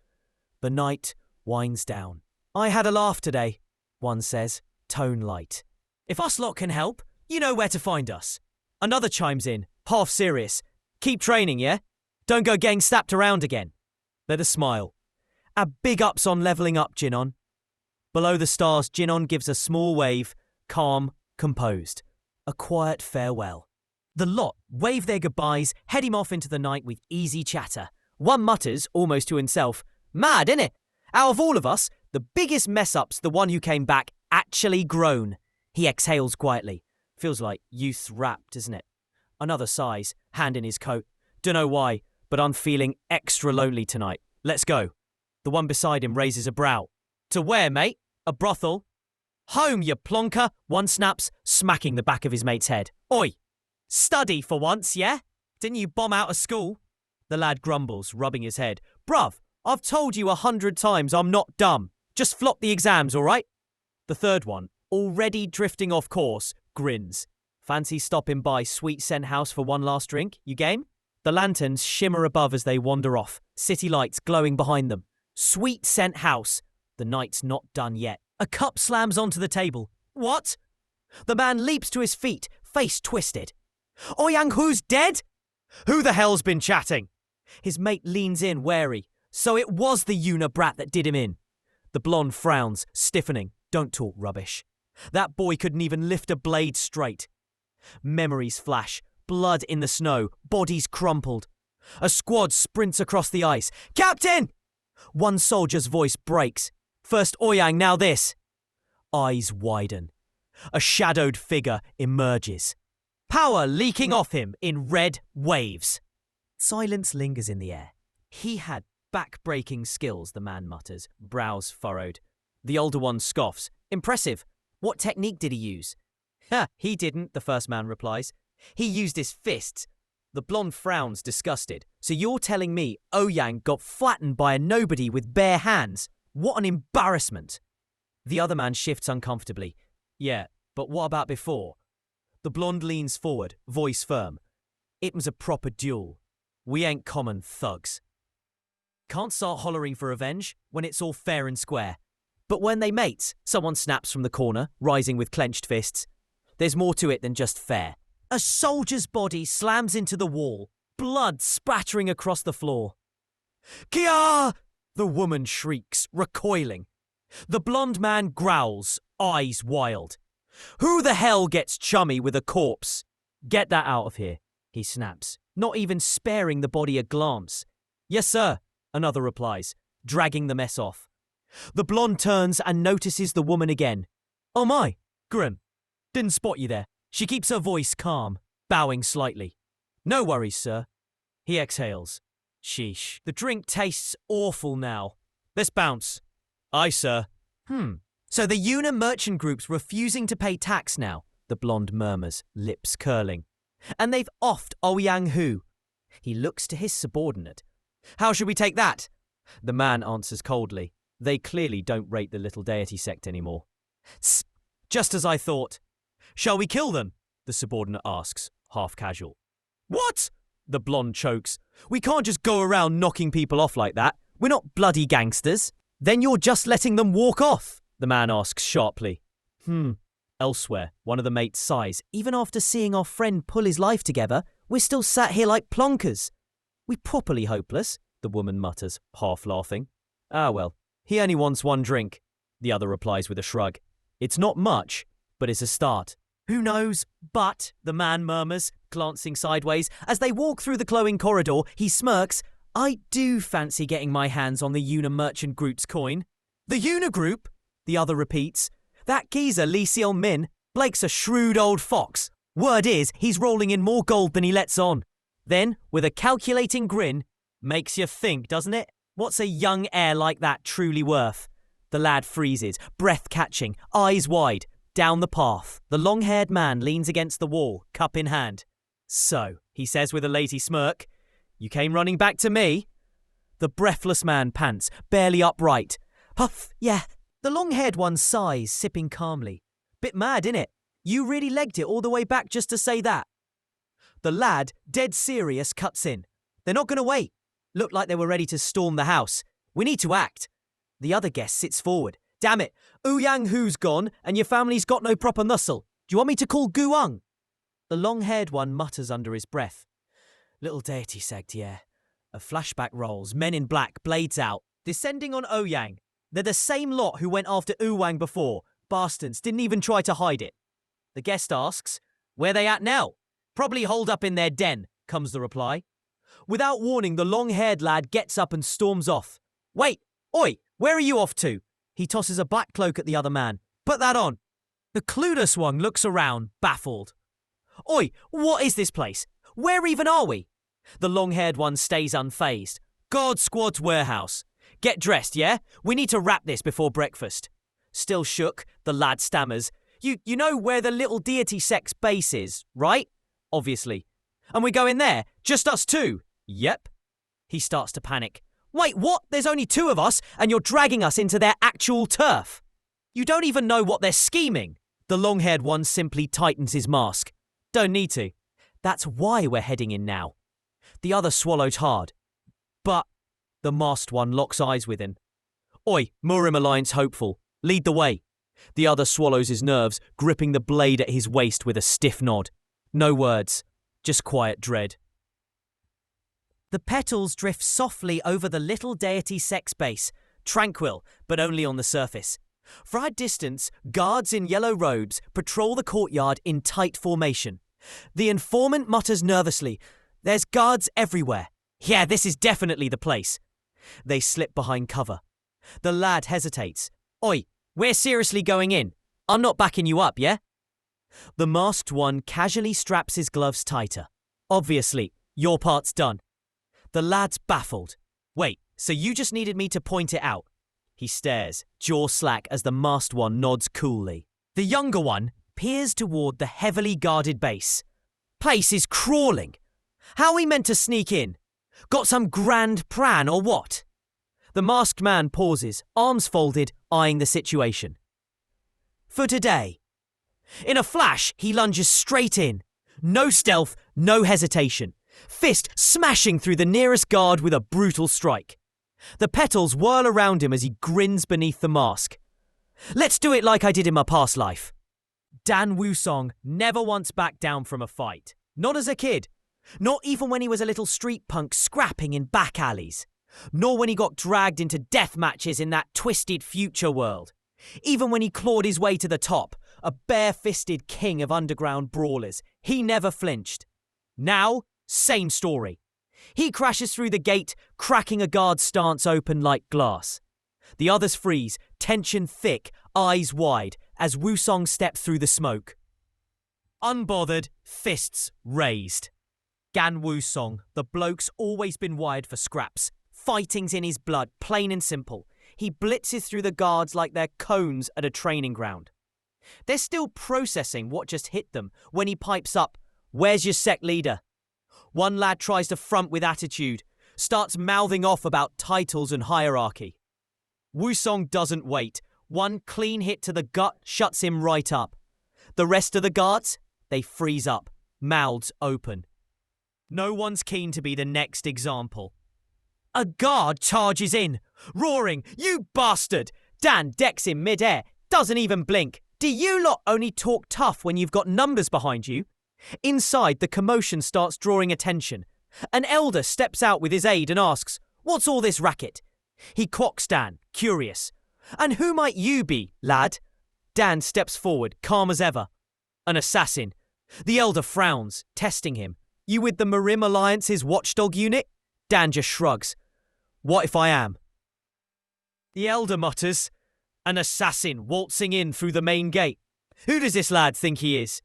The night winds down. I had a laugh today, one says, tone light. If us lot can help, you know where to find us. Another chimes in, half serious. Keep training, yeah? Don't go getting slapped around again. Let us smile. A big ups on levelling up, Jin-on. Below the stars, Jin-on gives a small wave, calm, composed. A quiet farewell. The lot wave their goodbyes, head him off into the night with easy chatter. One mutters, almost to himself, mad, innit? Out of all of us, the biggest mess-up's the one who came back actually grown. He exhales quietly. Feels like youth's wrapped, isn't it? Another sighs, hand in his coat. Dunno why, but I'm feeling extra lonely tonight. Let's go. The one beside him raises a brow. To where, mate? A brothel? Home, you plonker, one snaps, smacking the back of his mate's head. Oi! Study for once, yeah? Didn't you bomb out of school? The lad grumbles, rubbing his head. Bruv, I've told you 100 times I'm not dumb. Just flop the exams, all right? The third one, already drifting off course, grins. Fancy stopping by Sweet Scent House for one last drink? You game? The lanterns shimmer above as they wander off, city lights glowing behind them. Sweet Scent House. The night's not done yet. A cup slams onto the table. What? The man leaps to his feet, face twisted. Ouyang Hu's dead? Who the hell's been chatting? His mate leans in, wary. So it was the Una brat that did him in. The blonde frowns, stiffening. Don't talk rubbish. That boy couldn't even lift a blade straight. Memories flash, blood in the snow, bodies crumpled. A squad sprints across the ice. Captain! One soldier's voice breaks. First Ouyang, now this. Eyes widen. A shadowed figure emerges. Power leaking off him in red waves. Silence lingers in the air. He had back-breaking skills, the man mutters, brows furrowed. The older one scoffs. Impressive. What technique did he use? Ha, he didn't, the first man replies. He used his fists. The blonde frowns, disgusted. So you're telling me Ouyang got flattened by a nobody with bare hands? What an embarrassment. The other man shifts uncomfortably. Yeah, but what about before? The blonde leans forward, voice firm. It was a proper duel. We ain't common thugs. Can't start hollering for revenge when it's all fair and square. But when they mates, someone snaps from the corner, rising with clenched fists. There's more to it than just fair. A soldier's body slams into the wall, blood spattering across the floor. Kia! The woman shrieks, recoiling. The blonde man growls, eyes wild. Who the hell gets chummy with a corpse? Get that out of here, he snaps, not even sparing the body a glance. Yes, sir, another replies, dragging the mess off. The blonde turns and notices the woman again. Oh my, Grim. Didn't spot you there. She keeps her voice calm, bowing slightly. No worries, sir. He exhales. Sheesh. The drink tastes awful now. Let's bounce. Aye, sir. So the Una merchant group's refusing to pay tax now, the blonde murmurs, lips curling. And they've offed Ouyang Hu. He looks to his subordinate. How should we take that? The man answers coldly. They clearly don't rate the little deity sect anymore. Tss, just as I thought. Shall we kill them? The subordinate asks, half casual. What? The blonde chokes. We can't just go around knocking people off like that. We're not bloody gangsters. Then you're just letting them walk off, the man asks sharply. Elsewhere, one of the mates sighs. Even after seeing our friend pull his life together, we're still sat here like plonkers. We properly hopeless, the woman mutters, half laughing. Ah well, he only wants one drink, the other replies with a shrug. It's not much, but it's a start. Who knows? But, the man murmurs, glancing sideways. As they walk through the glowing corridor, he smirks. I do fancy getting my hands on the Una merchant group's coin. The Una group? The other repeats. That geezer Lee Seol Min, Blake's a shrewd old fox. Word is, he's rolling in more gold than he lets on. Then, with a calculating grin, makes you think, doesn't it? What's a young heir like that truly worth? The lad freezes, breath catching, eyes wide. Down the path, the long-haired man leans against the wall, cup in hand. So, he says with a lazy smirk, you came running back to me? The breathless man pants, barely upright. Puff, yeah. The long-haired one sighs, sipping calmly. Bit mad, innit? You really legged it all the way back just to say that. The lad, dead serious, cuts in. They're not going to wait. Looked like they were ready to storm the house. We need to act. The other guest sits forward. Damn it, Ouyang Hu's gone and your family's got no proper nussle. Do you want me to call Guang? The long-haired one mutters under his breath. Little deity sect, yeah. A flashback rolls, men in black, blades out, descending on Ouyang. They're the same lot who went after Ouyang before. Bastards, didn't even try to hide it. The guest asks, where they at now? Probably holed up in their den, comes the reply. Without warning, the long-haired lad gets up and storms off. Wait, oi, where are you off to? He tosses a black cloak at the other man. Put that on. The clueless one looks around, baffled. Oi, what is this place? Where even are we? The long-haired one stays unfazed. God Squad's warehouse. Get dressed, yeah? We need to wrap this before breakfast. Still shook, the lad stammers. You know where the little deity sect's base is, right? Obviously. And we go in there? Just us two? Yep. He starts to panic. Wait, what? There's only two of us, and you're dragging us into their actual turf. You don't even know what they're scheming. The long-haired one simply tightens his mask. Don't need to. That's why we're heading in now. The other swallows hard. But the masked one locks eyes with him. Oi, Murim Alliance hopeful. Lead the way. The other swallows his nerves, gripping the blade at his waist with a stiff nod. No words, just quiet dread. The petals drift softly over the little deity sex base, tranquil, but only on the surface. For a distance, guards in yellow robes patrol the courtyard in tight formation. The informant mutters nervously, there's guards everywhere. Yeah, this is definitely the place. They slip behind cover. The lad hesitates. Oi, we're seriously going in. I'm not backing you up, yeah? The masked one casually straps his gloves tighter. Obviously, your part's done. The lad's baffled. Wait, so you just needed me to point it out? He stares, jaw slack as the masked one nods coolly. The younger one, peers toward the heavily guarded base. Place is crawling. How are we meant to sneak in? Got some grand plan or what? The masked man pauses, arms folded, eyeing the situation. For today. In a flash, he lunges straight in. No stealth, no hesitation. Fist smashing through the nearest guard with a brutal strike. The petals whirl around him as he grins beneath the mask. Let's do it like I did in my past life. Dan Wusong never once backed down from a fight. Not as a kid. Not even when he was a little street punk scrapping in back alleys. Nor when he got dragged into death matches in that twisted future world. Even when he clawed his way to the top, a bare-fisted king of underground brawlers, he never flinched. Now, same story. He crashes through the gate, cracking a guard's stance open like glass. The others freeze, tension thick, eyes wide, as Wusong steps through the smoke. Unbothered, fists raised. Gan Wusong, the bloke's always been wired for scraps. Fighting's in his blood, plain and simple. He blitzes through the guards like they're cones at a training ground. They're still processing what just hit them when he pipes up, "Where's your sect leader?" One lad tries to front with attitude, starts mouthing off about titles and hierarchy. Wusong doesn't wait. One clean hit to the gut shuts him right up. The rest of the guards, they freeze up, mouths open. No one's keen to be the next example. A guard charges in, roaring, "You bastard!" Dan decks him mid-air, doesn't even blink. Do you lot only talk tough when you've got numbers behind you? Inside, the commotion starts drawing attention. An elder steps out with his aide and asks, "What's all this racket?" He clocks Dan, curious. "And who might you be, lad?" Dan steps forward, calm as ever. "An assassin." The elder frowns, testing him. "You with the Marim Alliance's watchdog unit?" Dan just shrugs. "What if I am?" The elder mutters, "An assassin waltzing in through the main gate. Who does this lad think he is?"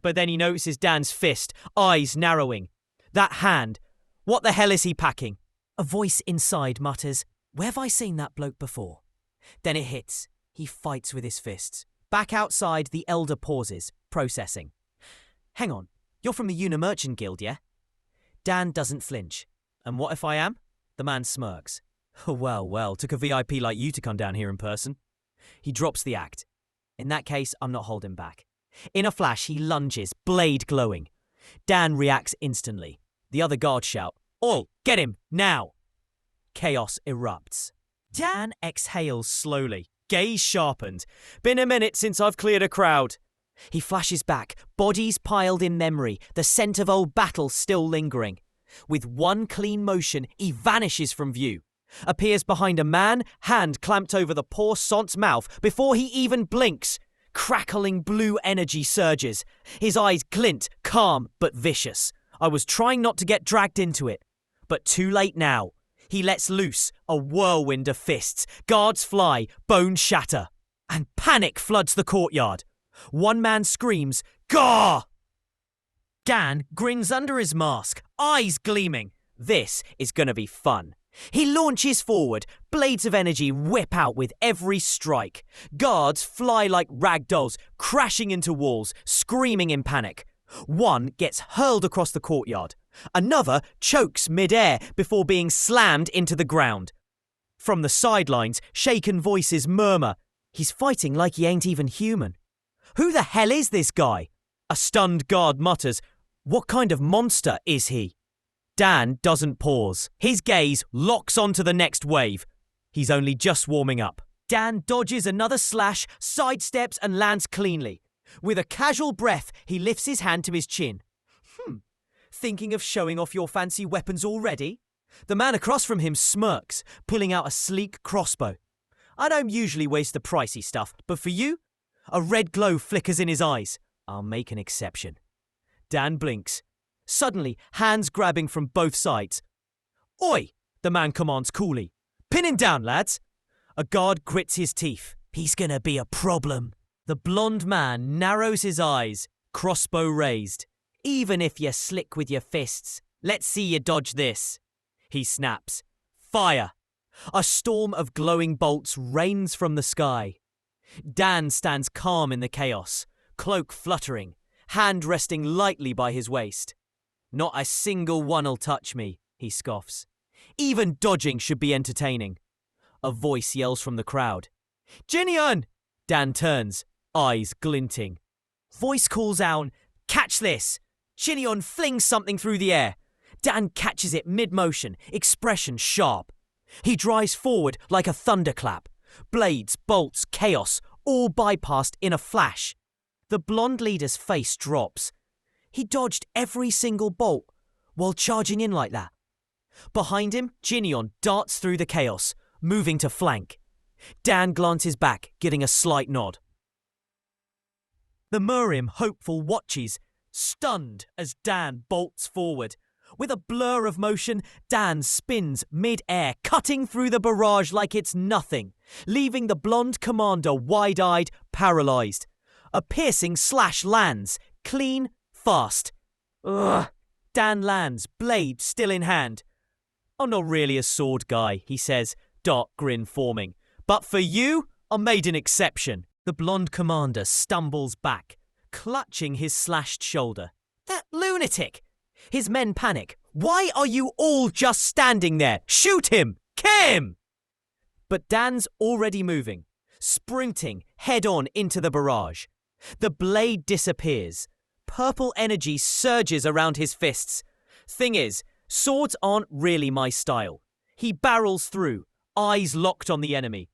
But then he notices Dan's fist, eyes narrowing. That hand, what the hell is he packing? A voice inside mutters, "Where have I seen that bloke before?" Then it hits. He fights with his fists. Back outside, the elder pauses, processing. "Hang on, you're from the Unimerchant Guild, yeah?" Dan doesn't flinch. "And what if I am?" The man smirks. Well, took a VIP like you to come down here in person." He drops the act. "In that case, I'm not holding back." In a flash, he lunges, blade glowing. Dan reacts instantly. The other guards shout, "All, get him, now!" Chaos erupts. Dan exhales slowly, gaze sharpened. "Been a minute since I've cleared a crowd." He flashes back, bodies piled in memory, the scent of old battles still lingering. With one clean motion, he vanishes from view. Appears behind a man, hand clamped over the poor sont's mouth before he even blinks. Crackling blue energy surges. His eyes glint, calm but vicious. I was trying not to get dragged into it. But too late now. He lets loose, a whirlwind of fists. Guards fly, bones shatter. And panic floods the courtyard. One man screams, "Gah!" Dan grins under his mask, eyes gleaming. This is gonna be fun. He launches forward, blades of energy whip out with every strike. Guards fly like rag dolls, crashing into walls, screaming in panic. One gets hurled across the courtyard. Another chokes mid-air before being slammed into the ground. From the sidelines, shaken voices murmur, "He's fighting like he ain't even human." Who the hell is this guy? A stunned guard mutters, "What kind of monster is he?" Dan doesn't pause. His gaze locks onto the next wave. He's only just warming up. Dan dodges another slash, sidesteps and lands cleanly. With a casual breath, he lifts his hand to his chin. Thinking of showing off your fancy weapons already? The man across from him smirks, pulling out a sleek crossbow. "I don't usually waste the pricey stuff, but for you?" A red glow flickers in his eyes. "I'll make an exception." Dan blinks. Suddenly, hands grabbing from both sides. "Oi!" the man commands coolly. "Pin him down, lads." A guard grits his teeth. "He's gonna be a problem." The blonde man narrows his eyes, crossbow raised. "Even if you're slick with your fists, let's see you dodge this." He snaps. Fire! A storm of glowing bolts rains from the sky. Dan stands calm in the chaos, cloak fluttering, hand resting lightly by his waist. "Not a single one'll touch me," he scoffs. "Even dodging should be entertaining." A voice yells from the crowd. "Jinyeon!" Dan turns, eyes glinting. Voice calls out, "Catch this!" Jinyeon flings something through the air. Dan catches it mid-motion, expression sharp. He drives forward like a thunderclap. Blades, bolts, chaos, all bypassed in a flash. The blonde leader's face drops. He dodged every single bolt while charging in like that. Behind him, Jinyeon darts through the chaos, moving to flank. Dan glances back, getting a slight nod. The Murim hopeful watches, stunned as Dan bolts forward. With a blur of motion, Dan spins mid-air, cutting through the barrage like it's nothing, leaving the blonde commander wide-eyed, paralyzed. A piercing slash lands, clean, fast. Ugh. Dan lands, blade still in hand. "I'm not really a sword guy," he says, dark grin forming. "But for you, I made an exception." The blonde commander stumbles back, clutching his slashed shoulder. "That lunatic!" His men panic. "Why are you all just standing there? Shoot him! Kill him!" But Dan's already moving, sprinting head-on into the barrage. The blade disappears. Purple energy surges around his fists. Thing is, swords aren't really my style. He barrels through, eyes locked on the enemy.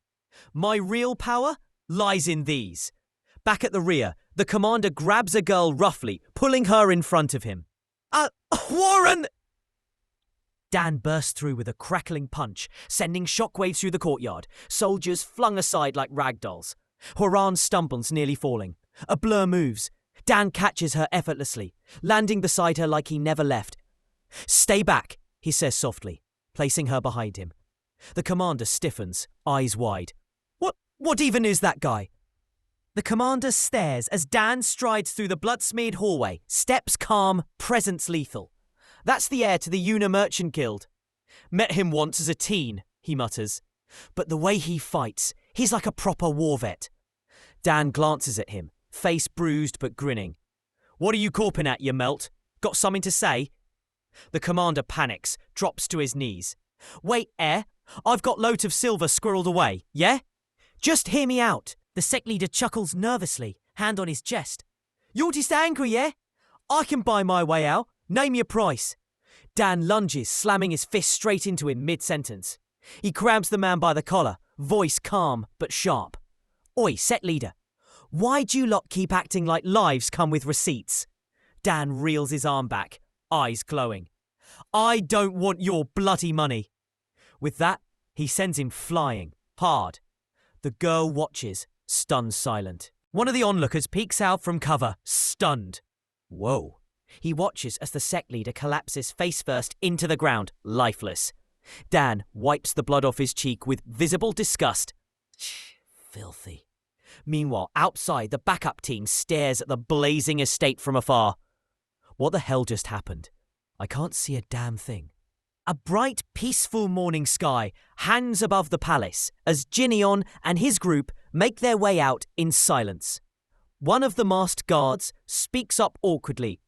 My real power lies in these. Back at the rear, the commander grabs a girl roughly, pulling her in front of him. Warren! Dan bursts through with a crackling punch, sending shockwaves through the courtyard. Soldiers flung aside like ragdolls. Horan stumbles, nearly falling. A blur moves. Dan catches her effortlessly, landing beside her like he never left. "Stay back," he says softly, placing her behind him. The commander stiffens, eyes wide. What even is that guy?" The commander stares as Dan strides through the blood-smeared hallway, steps calm, presence lethal. "That's the heir to the Una Merchant Guild. Met him once as a teen," he mutters. "But the way he fights, he's like a proper war vet." Dan glances at him, face bruised but grinning. "What are you corping at, you melt? Got something to say?" The commander panics, drops to his knees. "Wait, heir, I've got loads of silver squirreled away, yeah? Just hear me out." The sect leader chuckles nervously, hand on his chest. "You're just angry, yeah? I can buy my way out. Name your price." Dan lunges, slamming his fist straight into him mid-sentence. He grabs the man by the collar, voice calm but sharp. "Oi, sect leader, why do you lot keep acting like lives come with receipts?" Dan reels his arm back, eyes glowing. "I don't want your bloody money." With that, he sends him flying, hard. The girl watches, stunned silent. One of the onlookers peeks out from cover, stunned. Whoa. He watches as the sect leader collapses face first into the ground, lifeless. Dan wipes the blood off his cheek with visible disgust. Filthy. Meanwhile, outside, the backup team stares at the blazing estate from afar. What the hell just happened? I can't see a damn thing. A bright, peaceful morning sky hangs above the palace as Jinyeon and his group make their way out in silence. One of the masked guards speaks up awkwardly.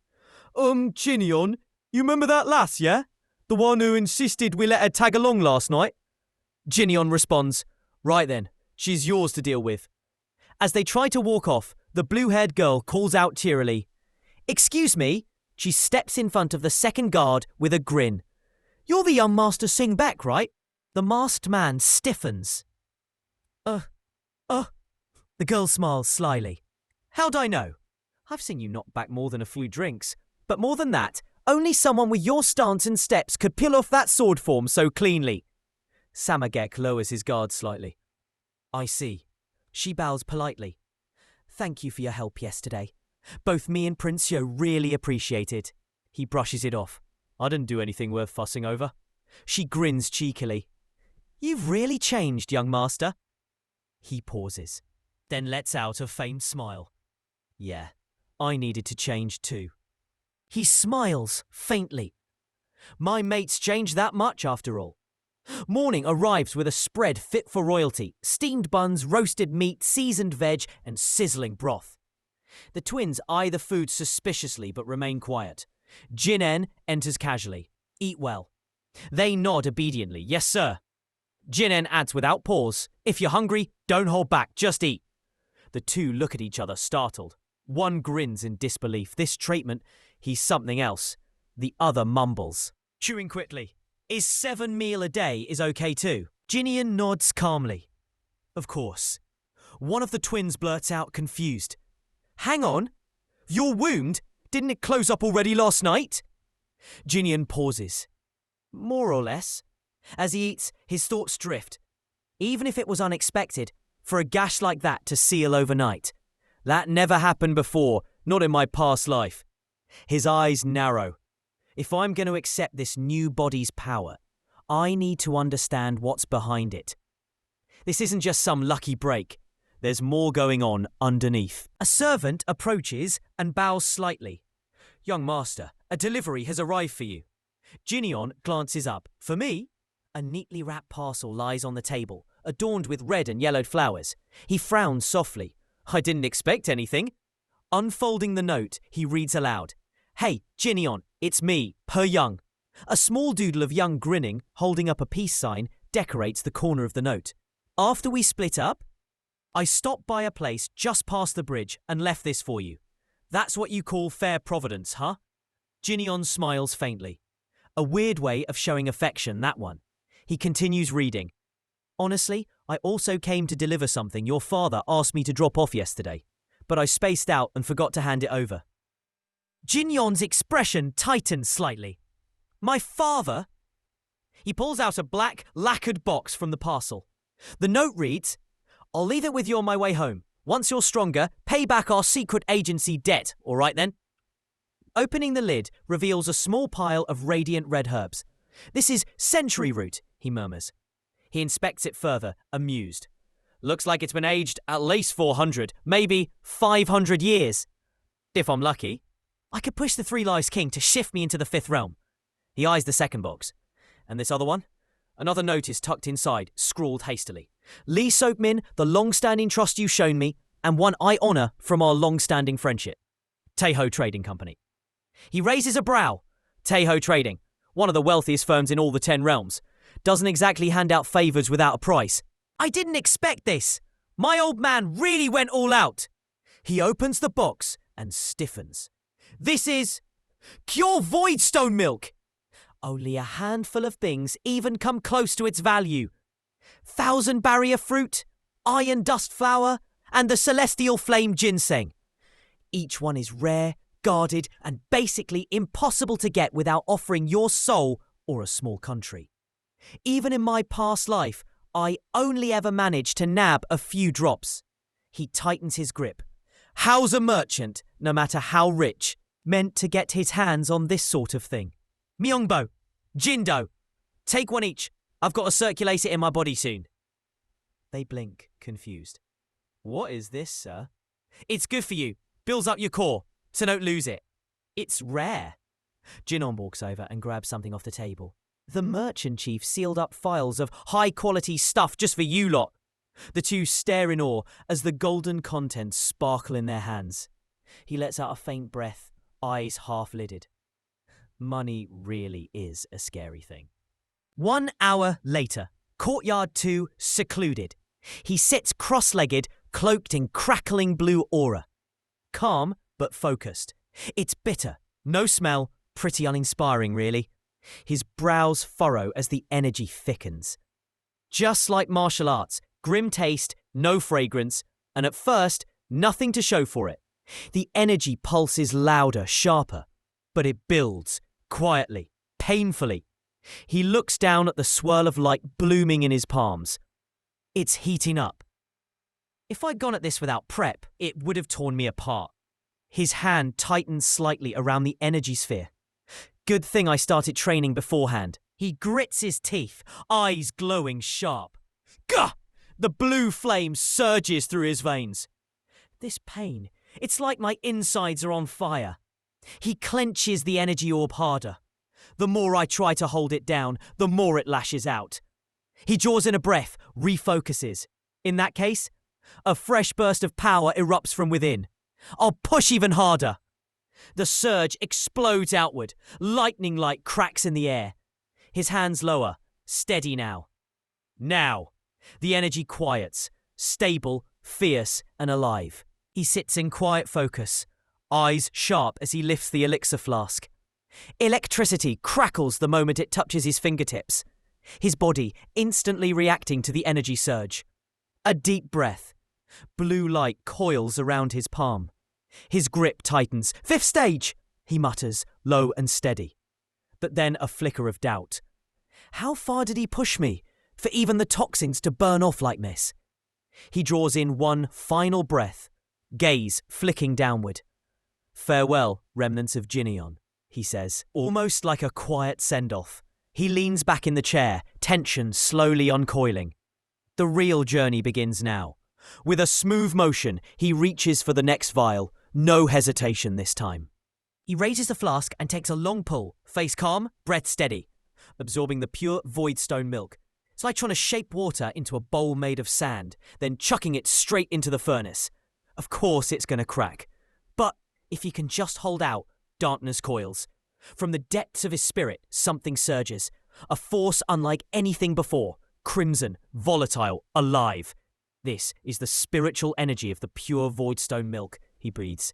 Jinyeon, you remember that lass, yeah? The one who insisted we let her tag along last night?" Jinyeon responds, "Right then, she's yours to deal with." As they try to walk off, the blue-haired girl calls out cheerily, "Excuse me." She steps in front of the second guard with a grin. "You're the young Master Sing Baek, right?" The masked man stiffens. The girl smiles slyly. "How'd I know? I've seen you knock back more than a few drinks. But more than that, only someone with your stance and steps could peel off that sword form so cleanly." Samagek lowers his guard slightly. "I see." She bows politely. "Thank you for your help yesterday. Both me and Prince Yo really appreciate it." He brushes it off. "I didn't do anything worth fussing over." She grins cheekily. "You've really changed, young master." He pauses, then lets out a faint smile. "Yeah, I needed to change too." He smiles faintly. "My mates changed that much after all." Morning arrives with a spread fit for royalty, steamed buns, roasted meat, seasoned veg, and sizzling broth. The twins eye the food suspiciously but remain quiet. Jin-en enters casually. Eat well. They nod obediently. Yes, sir. Jin-en adds without pause. If you're hungry, don't hold back, just eat. The two look at each other, startled. One grins in disbelief. This treatment, he's something else. The other mumbles. Chewing quickly. Is 7 meal a day is okay too? Jinian nods calmly. Of course. One of the twins blurts out, confused. Hang on. Your wound? Didn't it close up already last night? Jinian pauses. More or less. As he eats, his thoughts drift. Even if it was unexpected, for a gash like that to seal overnight. That never happened before, not in my past life. His eyes narrow. If I'm going to accept this new body's power, I need to understand what's behind it. This isn't just some lucky break. There's more going on underneath. A servant approaches and bows slightly. Young master, a delivery has arrived for you. Jinion glances up. For me? A neatly wrapped parcel lies on the table, adorned with red and yellowed flowers. He frowns softly. I didn't expect anything. Unfolding the note, he reads aloud. Hey, Jinion, it's me, Per Young. A small doodle of Young grinning, holding up a peace sign, decorates the corner of the note. After we split up, I stopped by a place just past the bridge and left this for you. That's what you call fair providence, huh? Jinion smiles faintly. A weird way of showing affection, that one. He continues reading. Honestly, I also came to deliver something your father asked me to drop off yesterday, but I spaced out and forgot to hand it over. Jinion's expression tightens slightly. My father? He pulls out a black, lacquered box from the parcel. The note reads, I'll leave it with you on my way home. Once you're stronger, pay back our secret agency debt, all right then? Opening the lid reveals a small pile of radiant red herbs. This is century root, he murmurs. He inspects it further, amused. Looks like it's been aged at least 400, maybe 500 years. If I'm lucky. I could push the Three Lives King to shift me into the fifth realm. He eyes the second box. And this other one? Another note is tucked inside, scrawled hastily. Lee Soapmin, the long-standing trust you've shown me, and one I honour from our long-standing friendship. Taeho Trading Company. He raises a brow. Taeho Trading, one of the wealthiest firms in all the 10 realms. Doesn't exactly hand out favours without a price. I didn't expect this. My old man really went all out. He opens the box and stiffens. This is pure Voidstone milk. Only a handful of things even come close to its value. 1,000 barrier fruit, iron dust flower, and the celestial flame ginseng. Each one is rare, guarded, and basically impossible to get without offering your soul or a small country. Even in my past life, I only ever managed to nab a few drops. He tightens his grip. How's a merchant, no matter how rich, meant to get his hands on this sort of thing? Myungbo, Jindo, take one each. I've got to circulate it in my body soon. They blink, confused. What is this, sir? It's good for you. Builds up your core, so don't lose it. It's rare. Jinon walks over and grabs something off the table. The merchant chief sealed up files of high-quality stuff just for you lot. The two stare in awe as the golden contents sparkle in their hands. He lets out a faint breath, eyes half-lidded. Money really is a scary thing. 1 hour later, Courtyard 2 secluded. He sits cross-legged, cloaked in crackling blue aura. Calm, but focused. It's bitter, no smell, pretty uninspiring, really. His brows furrow as the energy thickens. Just like martial arts, grim taste, no fragrance, and at first, nothing to show for it. The energy pulses louder, sharper, but it builds, quietly, painfully. He looks down at the swirl of light blooming in his palms. It's heating up. If I'd gone at this without prep, it would have torn me apart. His hand tightens slightly around the energy sphere. Good thing I started training beforehand. He grits his teeth, eyes glowing sharp. Gah! The blue flame surges through his veins. This pain, it's like my insides are on fire. He clenches the energy orb harder. The more I try to hold it down, the more it lashes out. He draws in a breath, refocuses. In that case, a fresh burst of power erupts from within. I'll push even harder. The surge explodes outward. Lightning light cracks in the air. His hands lower, steady now. Now. The energy quiets, stable, fierce, and alive. He sits in quiet focus, eyes sharp as he lifts the elixir flask. Electricity crackles the moment it touches his fingertips, his body instantly reacting to the energy surge. A deep breath. Blue light coils around his palm. His grip tightens. "Fifth stage!" he mutters, low and steady. But then a flicker of doubt. How far did he push me, for even the toxins to burn off like this? He draws in one final breath, gaze flicking downward. "Farewell, remnants of Jinneon," he says, almost like a quiet send-off. He leans back in the chair, tension slowly uncoiling. The real journey begins now. With a smooth motion, he reaches for the next vial, no hesitation this time. He raises the flask and takes a long pull, face calm, breath steady, absorbing the pure voidstone milk. It's like trying to shape water into a bowl made of sand, then chucking it straight into the furnace. Of course it's going to crack. But if he can just hold out, darkness coils. From the depths of his spirit, something surges. A force unlike anything before. Crimson, volatile, alive. This is the spiritual energy of the pure voidstone milk, he breathes.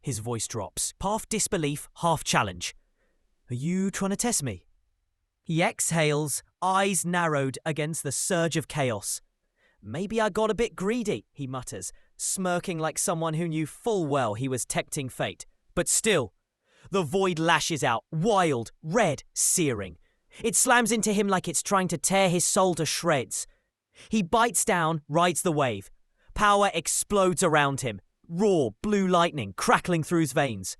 His voice drops, half disbelief, half challenge. "Are you trying to test me?" He exhales, eyes narrowed against the surge of chaos. "Maybe I got a bit greedy," he mutters, smirking like someone who knew full well he was tempting fate. But still, the void lashes out, wild, red, searing. It slams into him like it's trying to tear his soul to shreds. He bites down, rides the wave. Power explodes around him. Raw, blue lightning crackling through his veins.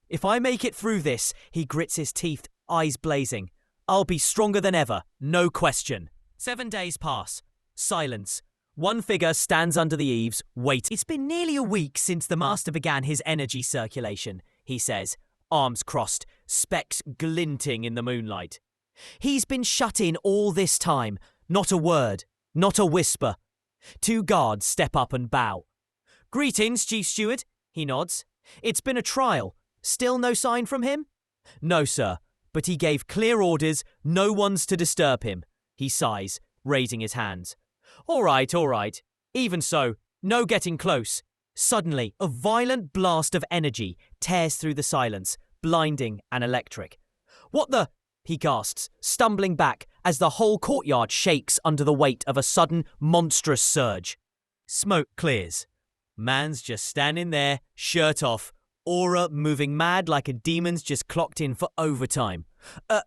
"If I make it through this," he grits his teeth, eyes blazing, "I'll be stronger than ever, no question." 7 days pass. Silence. One figure stands under the eaves, waiting. "It's been nearly a week since the Master began his energy circulation," he says, arms crossed, specks glinting in the moonlight. He's been shut in all this time, not a word, not a whisper. 2 guards step up and bow. "Greetings, Chief Steward," he nods. "It's been a trial. Still no sign from him?" "No, sir, but he gave clear orders, no one's to disturb him." He sighs, raising his hands. All right. Even so, no getting close." Suddenly, a violent blast of energy tears through the silence, blinding and electric. "What the?" he gasps, stumbling back as the whole courtyard shakes under the weight of a sudden, monstrous surge. Smoke clears. Man's just standing there, shirt off, aura moving mad like a demon's just clocked in for overtime.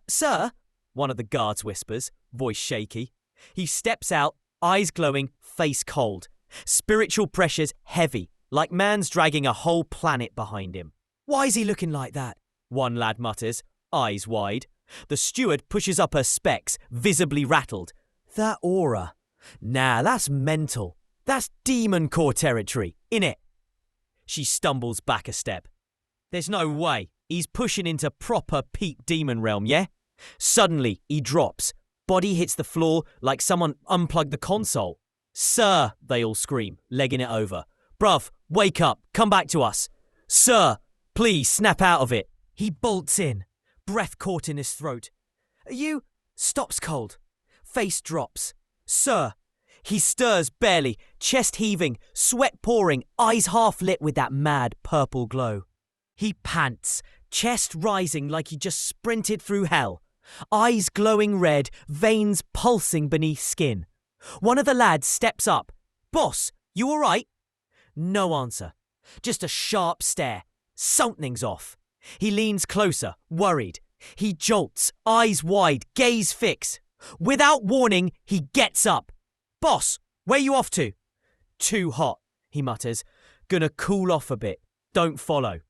Sir?" one of the guards whispers, voice shaky. He steps out, eyes glowing, face cold. Spiritual pressures heavy, like man's dragging a whole planet behind him. "Why is he looking like that?" one lad mutters, eyes wide. The steward pushes up her specs, visibly rattled. "That aura. Nah, that's mental. That's demon core territory, innit?" She stumbles back a step. "There's no way. He's pushing into proper peak demon realm, yeah?" Suddenly, he drops. Body hits the floor like someone unplugged the console. "Sir," they all scream, legging it over. "Bruv, wake up. Come back to us. Sir, please snap out of it." He bolts in, breath caught in his throat. "You?" Stops cold. Face drops. "Sir." He stirs barely, chest heaving, sweat pouring, eyes half lit with that mad purple glow. He pants, chest rising like he just sprinted through hell. Eyes glowing red, veins pulsing beneath skin. One of the lads steps up. "Boss, you all right?" No answer. Just a sharp stare. Something's off. He leans closer, worried. He jolts, eyes wide, gaze fixed. Without warning, he gets up. "Boss, where you off to?" "Too hot," he mutters. "Gonna cool off a bit. Don't follow."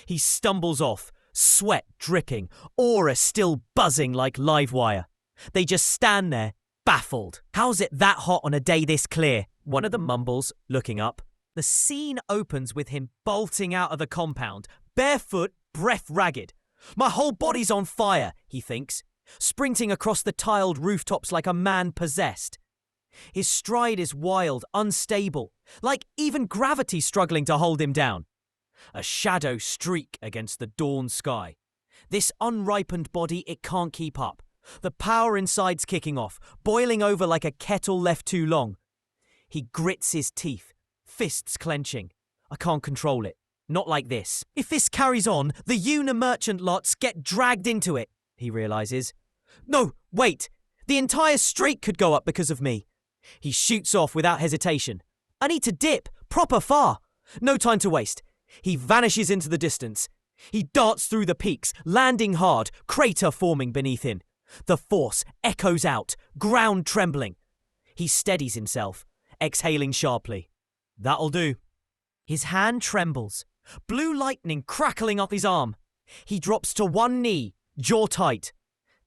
He stumbles off, sweat dripping, aura still buzzing like live wire. They just stand there, baffled. "How's it that hot on a day this clear?" one of them mumbles, looking up. The scene opens with him bolting out of the compound, barefoot, breath ragged. "My whole body's on fire," he thinks, sprinting across the tiled rooftops like a man possessed. His stride is wild, unstable, like even gravity struggling to hold him down. A shadow streak against the dawn sky. This unripened body, it can't keep up. The power inside's kicking off, boiling over like a kettle left too long. He grits his teeth, fists clenching. I can't control it. Not like this. If this carries on, the merchant lots get dragged into it, he realizes. No, wait! The entire street could go up because of me. He shoots off without hesitation. I need to dip, proper far. No time to waste. He vanishes into the distance. He darts through the peaks, landing hard, crater forming beneath him. The force echoes out, ground trembling. He steadies himself, exhaling sharply. That'll do. His hand trembles, blue lightning crackling up his arm. He drops to one knee, jaw tight.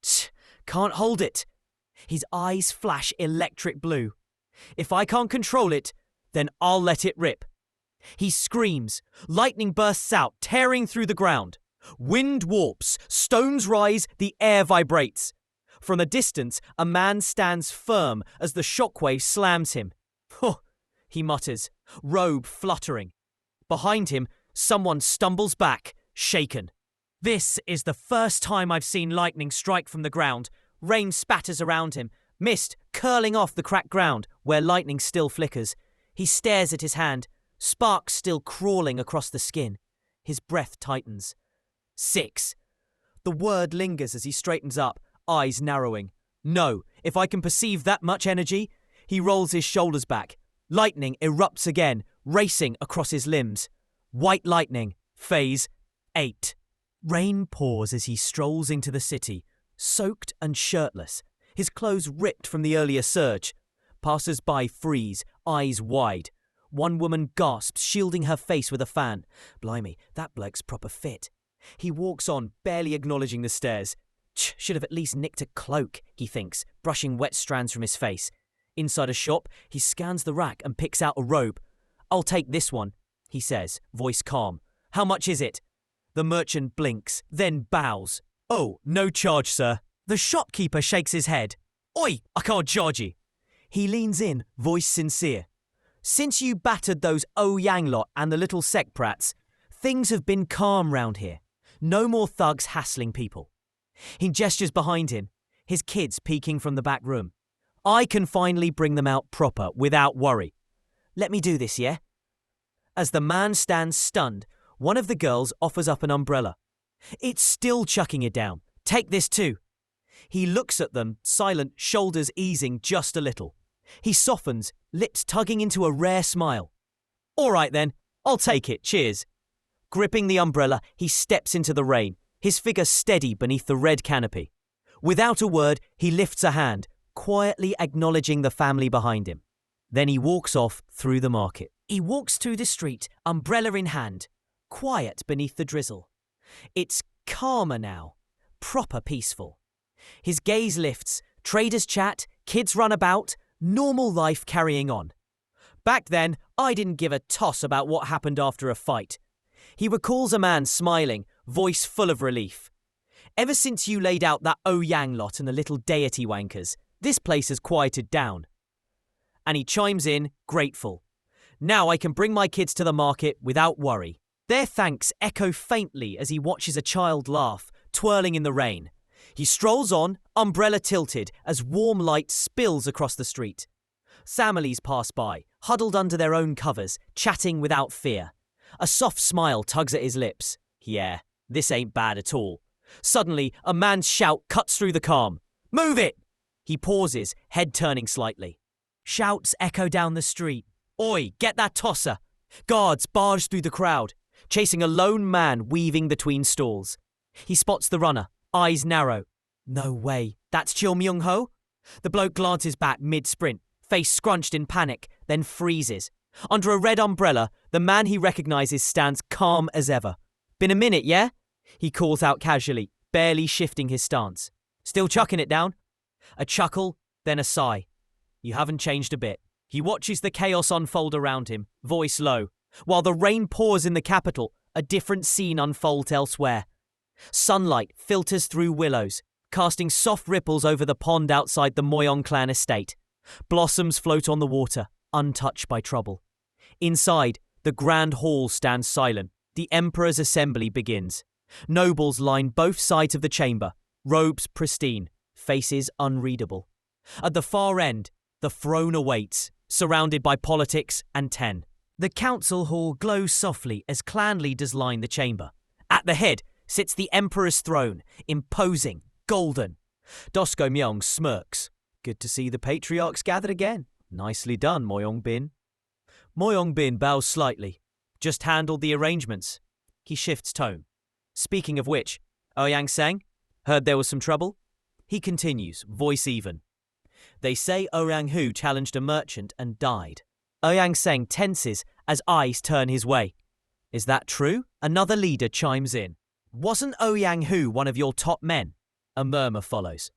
Tch, can't hold it. His eyes flash electric blue. If I can't control it, then I'll let it rip. He screams. Lightning bursts out, tearing through the ground. Wind warps, stones rise, the air vibrates. From a distance, a man stands firm as the shockwave slams him. Huh, he mutters, robe fluttering. Behind him, someone stumbles back, shaken. This is the first time I've seen lightning strike from the ground. Rain spatters around him, mist curling off the cracked ground where lightning still flickers. He stares at his hand, sparks still crawling across the skin. His breath tightens. 6. The word lingers as he straightens up, eyes narrowing. No, if I can perceive that much energy. He rolls his shoulders back. Lightning erupts again, racing across his limbs. White lightning. Phase 8. Rain pours as he strolls into the city, soaked and shirtless, his clothes ripped from the earlier surge. Passers-by freeze, eyes wide. One woman gasps, shielding her face with a fan. Blimey, that bloke's proper fit. He walks on, barely acknowledging the stares. Should have at least nicked a cloak, he thinks, brushing wet strands from his face. Inside a shop, he scans the rack and picks out a robe. I'll take this one, he says, voice calm. How much is it? The merchant blinks, then bows. Oh, no charge, sir. The shopkeeper shakes his head. Oi, I can't charge you. He leans in, voice sincere. Since you battered those Yang lot and the little sect prats, things have been calm round here. No more thugs hassling people. He gestures behind him, his kids peeking from the back room. I can finally bring them out proper, without worry. Let me do this, yeah? As the man stands stunned, one of the girls offers up an umbrella. It's still chucking it down. Take this too. He looks at them, silent, shoulders easing just a little. He softens, lips tugging into a rare smile. All right then, I'll take it, cheers. Gripping the umbrella, he steps into the rain, his figure steady beneath the red canopy. Without a word, he lifts a hand, quietly acknowledging the family behind him. Then he walks off through the market. He walks through the street, umbrella in hand, quiet beneath the drizzle. It's calmer now, proper peaceful. His gaze lifts, traders chat, kids run about, normal life carrying on. Back then, I didn't give a toss about what happened after a fight. He recalls a man smiling, voice full of relief. Ever since you laid out that Yang lot and the little deity wankers, this place has quieted down. And he chimes in, grateful. Now I can bring my kids to the market without worry. Their thanks echo faintly as he watches a child laugh, twirling in the rain. He strolls on, umbrella tilted, as warm light spills across the street. Families pass by, huddled under their own covers, chatting without fear. A soft smile tugs at his lips. Yeah, this ain't bad at all. Suddenly, a man's shout cuts through the calm. Move it! He pauses, head turning slightly. Shouts echo down the street. Oi, get that tosser! Guards barge through the crowd, chasing a lone man weaving between stalls. He spots the runner, eyes narrow. No way, that's Chil Myung-ho? The bloke glances back mid-sprint, face scrunched in panic, then freezes. Under a red umbrella, the man he recognizes stands calm as ever. Been a minute, yeah? He calls out casually, barely shifting his stance. Still chucking it down? A chuckle, then a sigh. You haven't changed a bit. He watches the chaos unfold around him, voice low. While the rain pours in the capital, a different scene unfolds elsewhere. Sunlight filters through willows, casting soft ripples over the pond outside the Moyong clan estate. Blossoms float on the water, untouched by trouble. Inside, the grand hall stands silent. The emperor's assembly begins. Nobles line both sides of the chamber, robes pristine, faces unreadable. At the far end, the throne awaits, surrounded by politics and 10. The council hall glows softly as clan leaders line the chamber. At the head sits the emperor's throne, imposing, golden. Dosko Myong smirks. Good to see the patriarchs gathered again. Nicely done, Moyong Bin. Moyong Bin bows slightly. Just handled the arrangements. He shifts tone. Speaking of which, Ouyang Seng, heard there was some trouble? He continues, voice even. They say Ouyang Hu challenged a merchant and died. Ouyang Seng tenses as eyes turn his way. Is that true? Another leader chimes in. Wasn't Ouyang Hu one of your top men? A murmur follows.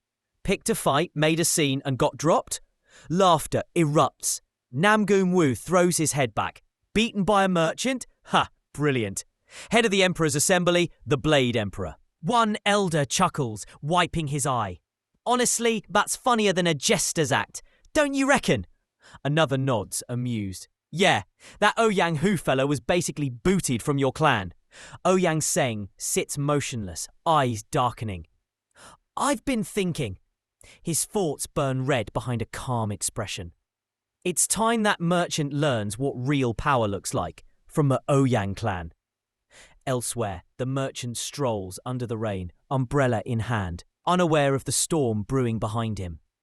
Picked a fight, made a scene and got dropped? Laughter erupts. Namgoon Wu throws his head back. Beaten by a merchant? Ha, brilliant. Head of the Emperor's Assembly, the Blade Emperor. One elder chuckles, wiping his eye. Honestly, that's funnier than a jester's act. Don't you reckon? Another nods, amused. Yeah, that Ouyang Hu fellow was basically booted from your clan. Ouyang Seng sits motionless, eyes darkening. I've been thinking. His thoughts burn red behind a calm expression. It's time that merchant learns what real power looks like from the Ouyang clan. Elsewhere, the merchant strolls under the rain, umbrella in hand, unaware of the storm brewing behind him.